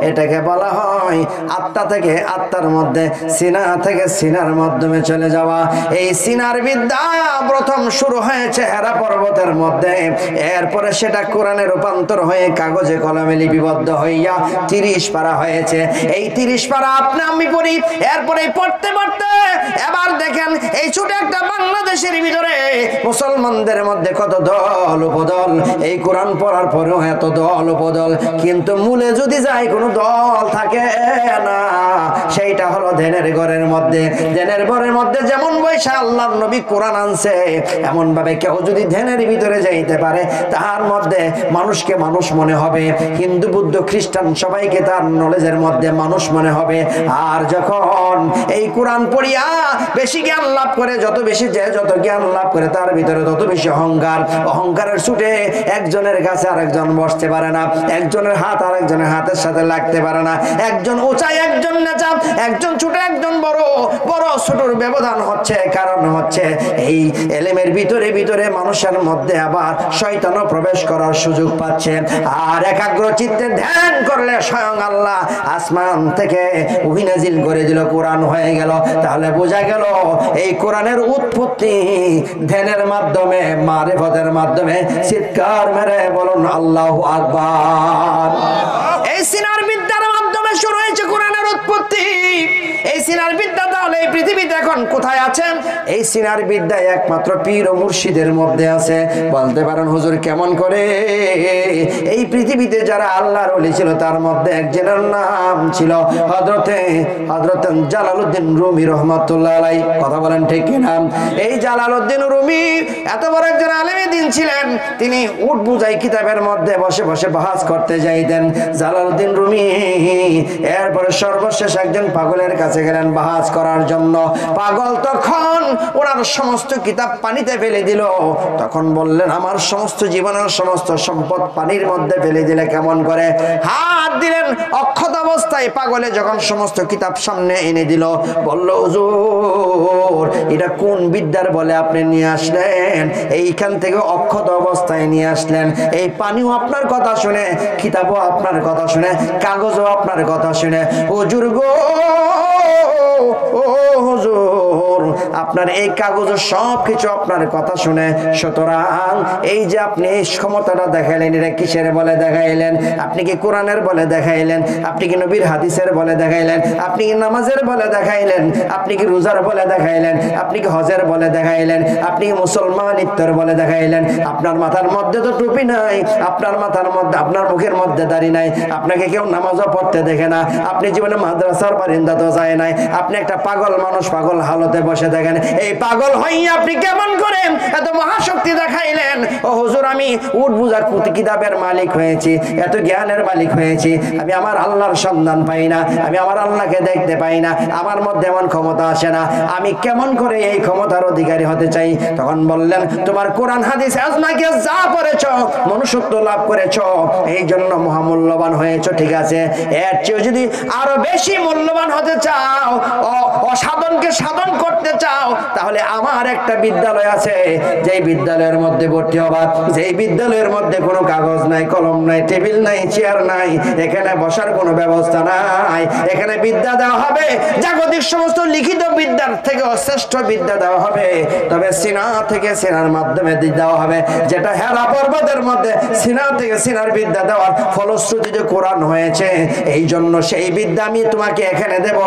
এটাকে বলা হয় আত্মা থেকে আত্মার মধ্যে, সিনা থেকে সিনার মাধ্যমে চলে যাওয়া। এই সিনার বিদ্যা প্রথম শুরু হয়েছে হেরা পর্বতের মধ্যে, এরপরে সেটা কোরআনে রূপান্তর হয়ে কাগজে কলমে লিপিবদ্ধ হইয়া 30 পারা হয়েছে। এই 30 পারা আপনি আমি পড়ি, এরপরে পড়তে পড়তে এবার দেখেন এই ছোট একটা বাংলাদেশের ভিতরে মুসলমানদের মধ্যে কত দল উপদল, এই কোরআন পড়ার পরেও এত দল উপদল, কিন্তু মূলে যদি যায় কোনো দল থাকে না। সেইটা হলো ধ্যানের ঘরের মধ্যে। ধ্যানের ঘরের মধ্যে যেমন বৈশা আল্লাহর নবী কোরআন আনছে, এমন ভাবে কেউ যদি ধ্যানের ভিতরে যাইতে পারে, তার মধ্যে মানুষকে মানুষ মনে হবে, হিন্দু বুদ্ধ খ্রিস্টান সবাইকে তার নলেজের মধ্যে মানুষ মনে হবে। আর যখন এই কোরআন পড়িয়া বেশি জ্ঞান লাভ করে, যত বেশি যে যত জ্ঞান লাভ করে, তার ভিতরে তত বেশি অহংকার। অহংকারের ছুটে একজনের কাছে আরেকজন বসতে পারে না, একজনের হাত আরেকজনের হাতের সাথে লাগতে পারে না, একজন উঁচাই একজন নেচা, একজন ছোট একজন বড়, বড় ছোটর ব্যবধান হচ্ছে। কারণ হচ্ছে এই এলেমের ভিতরে ভিতরে মানুষের মধ্যে আবার শয়তানও প্রবেশ করার সুযোগ পাচ্ছে। আর একাগ্র চিত্তে ধ্যান করলে স্বয়ং আল্লাহ আসমান থেকে ওহী নাজিল করে দিল, কোরআন হয়ে গেল। তাহলে বোঝা গেল এই কোরআনের উৎপত্তি ধ্যানের মাধ্যমে, মারিফতের মাধ্যমে। চিৎকার মেরে বলুন আল্লাহু আকবার। এই সিনার বিদ্যার মাধ্যমে শুরু হয়েছে কোরআনের উৎপত্তি। এই সিনার বিদ্যা তাহলে এই পৃথিবীতে এখন কোথায় আছে? এই সিনার বিদ্যা একমাত্র পীর ও মুর্শিদের মধ্যে আছে। বলতে পারেন হুজুর কেমন করে? এই পৃথিবীতে যারা আল্লাহর ওলি ছিল, তার মধ্যে একজনের নাম ছিল হযরতে জালালউদ্দিন রুমি রাহমাতুল্লাহ আলাইহি। কথা বলেন ঠিক কি না? এই জালালউদ্দিন রুমি এত বড় একজন আলেমে দ্বীন ছিলেন। তিনি উট বুঝাই কিতাবের মধ্যে বসে বসে বাহাস করতে যাইতেন। জালালউদ্দিন রুমি এরপরে সর্বশেষ একজন পাগলের কাছে গেলেন বাহাস করার জন্য। পাগল তখন ওনার সমস্ত কিতাব পানিতে ফেলে দিল। তখন বললেন, আমার সমস্ত জীবনের সমস্ত সম্পদ পানির মধ্যে ফেলে দিলে কেমন করে? হাত দিলেন অক্ষত অবস্থায়। পাগলে যখন সমস্ত কিতাব সামনে এনে দিল, বলল, হুজুর এটা কোন বিদ্যার বলে আপনি নিয়ে আসলেন? এইখান থেকে অক্ষত অবস্থায় নিয়ে আসলেন। এই পানিও আপনার কথা শুনে, কিতাবও আপনার কথা শুনে, কাগজও আপনার কথা শুনে। হুজুর গো, ও হুজুর আপনার এই কাগজ সব কিছু আপনার কথা শুনে। সুতরাং এই যে আপনি এই ক্ষমতাটা দেখাইলেন, এটা কিসের বলে দেখাইলেন? আপনি কি কোরআনের বলে দেখাইলেন? আপনি কি নবীর হাদিসের বলে দেখাইলেন? আপনি কি নামাজের বলে দেখাইলেন? আপনি কি রোজার বলে দেখাইলেন? আপনি কি হজের বলে দেখাইলেন? আপনি কি মুসলমানিত্বের বলে দেখাইলেন? আপনার মাথার মধ্যে তো টুপি নাই, আপনার মাথার মধ্যে, আপনার মুখের মধ্যে দাড়ি নাই, আপনাকে কেউ নামাজও পড়তে দেখে না, আপনি জীবনে মাদ্রাসার বারিন্দা তো যায় নাই, আপনি একটা পাগল মানুষ, পাগল হালতে বসে দেখেন। এই পাগল হইয়া আপনি কেমন করেন এত মহাশক্তি দেখাইলেন? ও হুজুর, আমি উট বুঝা কিতাবের মালিক হয়েছি, এত জ্ঞানের মালিক হয়েছি, আমি আমার আল্লাহর সন্ধান পাই না, আমি আমার আল্লাহকে দেখতে পাই না, আমার মধ্যে এমন ক্ষমতা আসে না, আমি কেমন করে এই ক্ষমতার অধিকারী হতে চাই? তখন বললেন, তোমার কোরআন হাদিস আজমাকে যা পড়েছ, মনুষ্যত্ব লাভ করেছ, এই জন্য মহামূল্যবান হয়েছ, ঠিক আছে। এর চেয়ে যদি আরো বেশি মূল্যবান হতে চাও, অসাধনকে সাধন করতে চাও, তাহলে আমার একটা বিদ্যালয় আছে, যেই বিদ্যালয়ের মধ্যে ভর্তি হবা, যেই বিদ্যালয়ের মধ্যে কোনো কাগজ নাই, কলম নাই, টেবিল নাই, চেয়ার নাই, এখানে বসার কোনো ব্যবস্থা নাই, এখানে বিদ্যা দেওয়া হবে জাগতিক সমস্ত লিখিত বিদ্যার থেকে শ্রেষ্ঠ বিদ্যা দেওয়া হবে, তবে সিনা থেকে সিনার মাধ্যমে দেওয়া হবে, যেটা হেরা পর্বতের মধ্যে সিনা থেকে সিনার বিদ্যা দেওয়ার ফলশ্রুতিতে কোরআন হয়েছে। এই জন্য সেই বিদ্যা আমি তোমাকে এখানে দেব।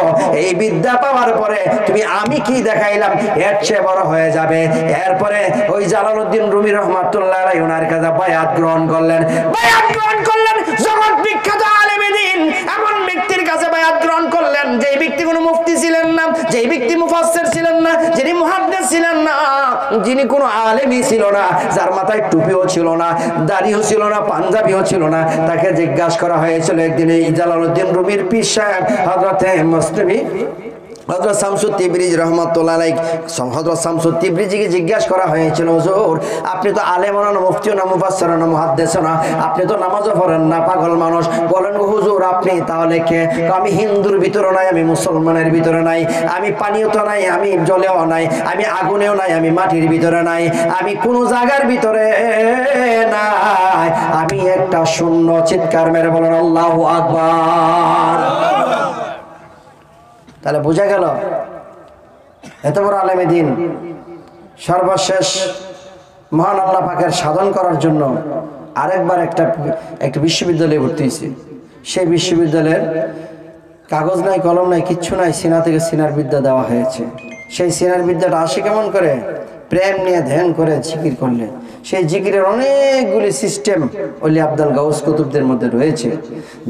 এই বিদ্যা পাওয়ার পরে তুমি আমি কি দেখাইলাম এর চেয়ে বড় হয়ে যাবে। এরপরে ওই জালালউদ্দিন রুমি রহমাতুল্লাহ আলাইহি ওনার কাছে বায়াত গ্রহণ করলেন। বায়াত গ্রহণ করলেন জগৎ বিখ্যাত আলেম দ্বীন এমন ব্যক্তির কাছে বায়াত গ্রহণ করলেন, যে ব্যক্তি কোনো মুফতি ছিলেন না, যে ব্যক্তি মুফাসসির ছিলেন না, যিনি মুহাদ্দিস ছিলেন না, যিনি কোনো আলেমই ছিল না, যার মাথায় টুপিও ছিল না, দাড়িও ছিল না, পাঞ্জাবিও ছিল না। তাকে জিজ্ঞাসা করা হয়েছিল একদিন এই জালালউদ্দিন রুমির পীর সাহেব হযরতে মুসলিমি হযরত শামসুদ তিবরিজি রাহমাতুল্লাহ আলাইহি, হযরত শামসুদ তিবরিজিকে জিজ্ঞাসা করা হয়েছিল, হুজুর আপনি তো আলেম না, মুফতিও না, মুফাসসির না, মুহাদ্দিস না, আপনি তো নামাজও পড়েন না, পাগল মানুষ, বলেন হুজুর আপনি তাহলে কে? আমি হিন্দুর ভিতরে নাই, আমি মুসলমানের ভিতরে নাই, আমি পানিও তো নাই, আমি জলেও নাই, আমি আগুনেও নাই, আমি মাটির ভিতরে নাই, আমি কোন জায়গার ভিতরে নাই, আমি একটা শূন্য। চিৎকার মেরে বলেন আল্লাহু আকবার। তাহলে বোঝা গেল এত বড় আলেমে দ্বীন সর্বশেষ মহান আল্লাহ পাকের সাধন করার জন্য আরেকবার একটা বিশ্ববিদ্যালয়ে ভর্তি হয়েছে। সেই বিশ্ববিদ্যালয়ের কাগজ নাই, কলম নাই, কিচ্ছু নাই, সিনা থেকে সিনার বিদ্যা দেওয়া হয়েছে। সেই সিনার বিদ্যাটা আসে কেমন করে? প্রেম নিয়ে ধ্যান করে জিকির করলে। সেই জিকিরের অনেকগুলি সিস্টেম ওলি আব্দুল গাউস কুতুবদের মধ্যে রয়েছে,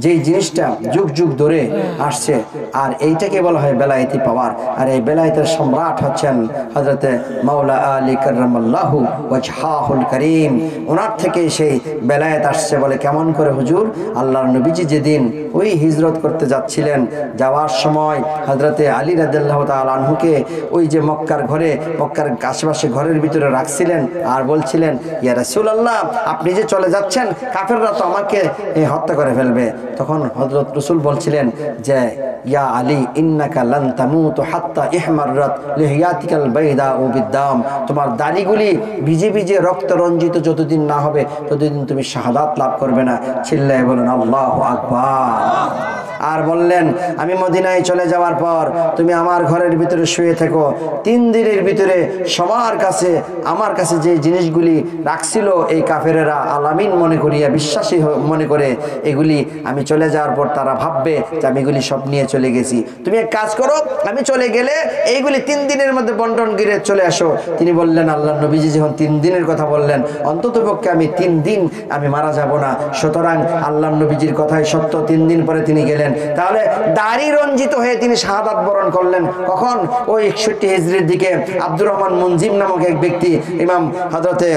যেই জিনিসটা যুগ যুগ ধরে আসছে। আর এইটাকে বলা হয় বেলায়েতি পাওয়ার। আর এই বেলায়েতের সম্রাট হচ্ছেন হযরতে মাওলা আলী কাররামাল্লাহু ওয়াজহাহুল করিম। ওনার থেকে সেই বেলায়েত আসছে। বলে কেমন করে হুজুর? আল্লাহর নবীজি যেদিন ওই হিজরত করতে যাচ্ছিলেন, যাওয়ার সময় হযরতে আলী রাদিয়াল্লাহু তাআলা আনহুকে ওই যে মক্কার ঘরে, মক্কার আশেপাশে ঘরের ভিতরে রাখছিলেন, আর বলছিলেন ইয়া রাসূলুল্লাহ আপনি যে চলে যাচ্ছেন, কাফেররা তো আমাকে হত্যা করে ফেলবে। তখন হযরত রাসূল বলছিলেন যে ইয়া আলী ইন্নাকা লান তামুতু হাত্তা ইহমাররাত লিহিয়াতিকাল বাইদা ও বিদ্দাম, তোমার দাড়িগুলি ভিজে ভিজে রক্ত রঞ্জিত যতদিন না হবে ততদিন তুমি শাহাদাত লাভ করবে না। চিল্লায়ে বলেন আল্লাহু আকবার। আর বললেন আমি মদিনায় চলে যাওয়ার পর তুমি আমার ঘরের ভিতরে শুয়ে থেকো, 3 দিনের ভিতরে সবার কাছে আমার কাছে যে জিনিসগুলি রাখছিল এই কাফেরেরা আলামিন মনে করিয়া, বিশ্বাসী মনে করে, এগুলি আমি চলে যাওয়ার পর তারা ভাববে যে আমি এগুলি সব নিয়ে চলে গেছি। তুমি এক কাজ করো, আমি চলে গেলে এইগুলি 3 দিনের মধ্যে বন্টন করে চলে আসো। তিনি বললেন আল্লাহর নবীজি যখন 3 দিনের কথা বললেন, অন্তত পক্ষে আমি 3 দিন আমি মারা যাব না। সুতরাং আল্লাহর নবীজির কথাই সত্য। 3 দিন পরে তিনি গেলেন। তাহলে দাড়ি রঞ্জিত হয়ে তিনি শাহাদাত বরণ করলেন কখন? ওই 61 হিজরির দিকে। আব্দুর রহমান মুনজিম নামক এক ব্যক্তি ইমাম হযরতে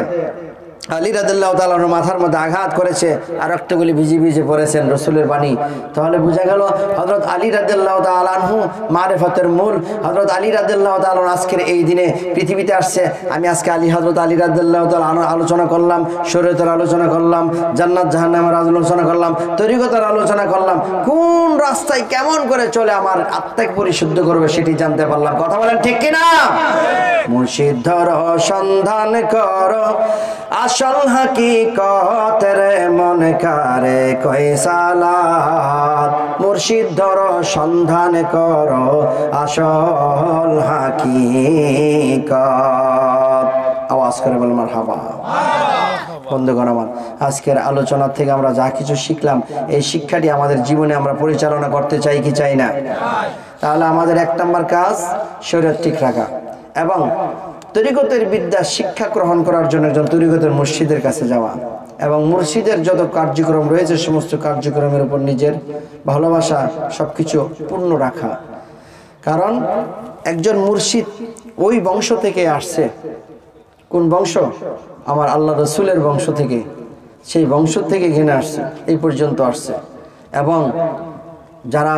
আলী রাদিয়াল্লাহু তাআলার মাথার মধ্যে আঘাত করেছে আর রক্তগুলি ভিজে ভিজে পড়েছেন, রাসূলের বাণী। তাহলে বোঝা গেল হযরত আলী রাদিয়াল্লাহু তাআলা আনহু মারিফাতের মূল। হযরত আলী রাদিয়াল্লাহু তাআলা আজকের এই দিনে পৃথিবীতে আসছে। আমি আজকে হযরত আলী রাদিয়াল্লাহু তাআলা আলোচনা করলাম, শরীয়তের আলোচনা করলাম, জান্নাত জাহান্নামের আলোচনা করলাম, তরিকতের আলোচনা করলাম, কোন রাস্তায় কেমন করে চলে আমার আত্মাকে পরিশুদ্ধ করবে সেটি জানতে পারলাম। কথা বলেন ঠিক কিনা? মুর্শিদ ধরো সন্ধান করো আসল হাকিকত রে মন কারে কই সালাত মুর্শিদ ধরো সন্ধান করো আসল হাকিকত আওয়াজ করে বল মারহাবা বন্ধুগণ আমার আজকের আলোচনা থেকে আমরা যা কিছু শিখলাম এই শিক্ষাটি আমাদের জীবনে আমরা পরিচালনা করতে চাই কি চাই না তাহলে আমাদের 1 নম্বর কাজ শরীয়ত ঠিক রাখা এবং তরিকতের বিদ্যা শিক্ষা গ্রহণ করার জন্য একজন তরিকতের মুর্শিদের কাছে যাওয়া এবং মুর্শিদের যত কার্যক্রম রয়েছে সমস্ত কার্যক্রমের উপর নিজের ভালোবাসা সবকিছু পূর্ণ রাখা কারণ একজন মুর্শিদ ওই বংশ থেকে আসছে কোন বংশ আমার আল্লাহ রসুলের বংশ থেকে সেই বংশ থেকে ঘেনে আসছে এই পর্যন্ত আসছে এবং যারা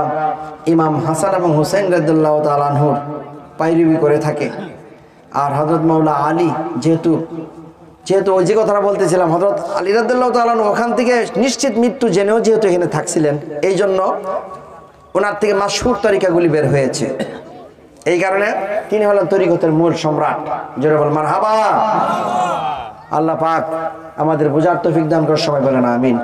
ইমাম হাসান এবং হুসাইন রাদিয়াল্লাহু তাআলা আনহুর পায়রবি করে থাকে আর হযরত মাওলা আলী যেহেতু ওই যে কথাটা বলতেছিলাম হযরত আলী রাদিয়াল্লাহু তাআলা আনহু ওখান থেকে নিশ্চিত মৃত্যু জেনেও যেহেতু এখানে থাকছিলেন এই জন্য ওনার থেকে মাশহুর তরিকাগুলি বের হয়েছে এই কারণে তিনি হলেন তরিকতের মূল সম্রাট জোরে বল মারহাবা আল্লাহ পাক আমাদের বোঝার তৌফিক দান করার সময় বলেন আমিন।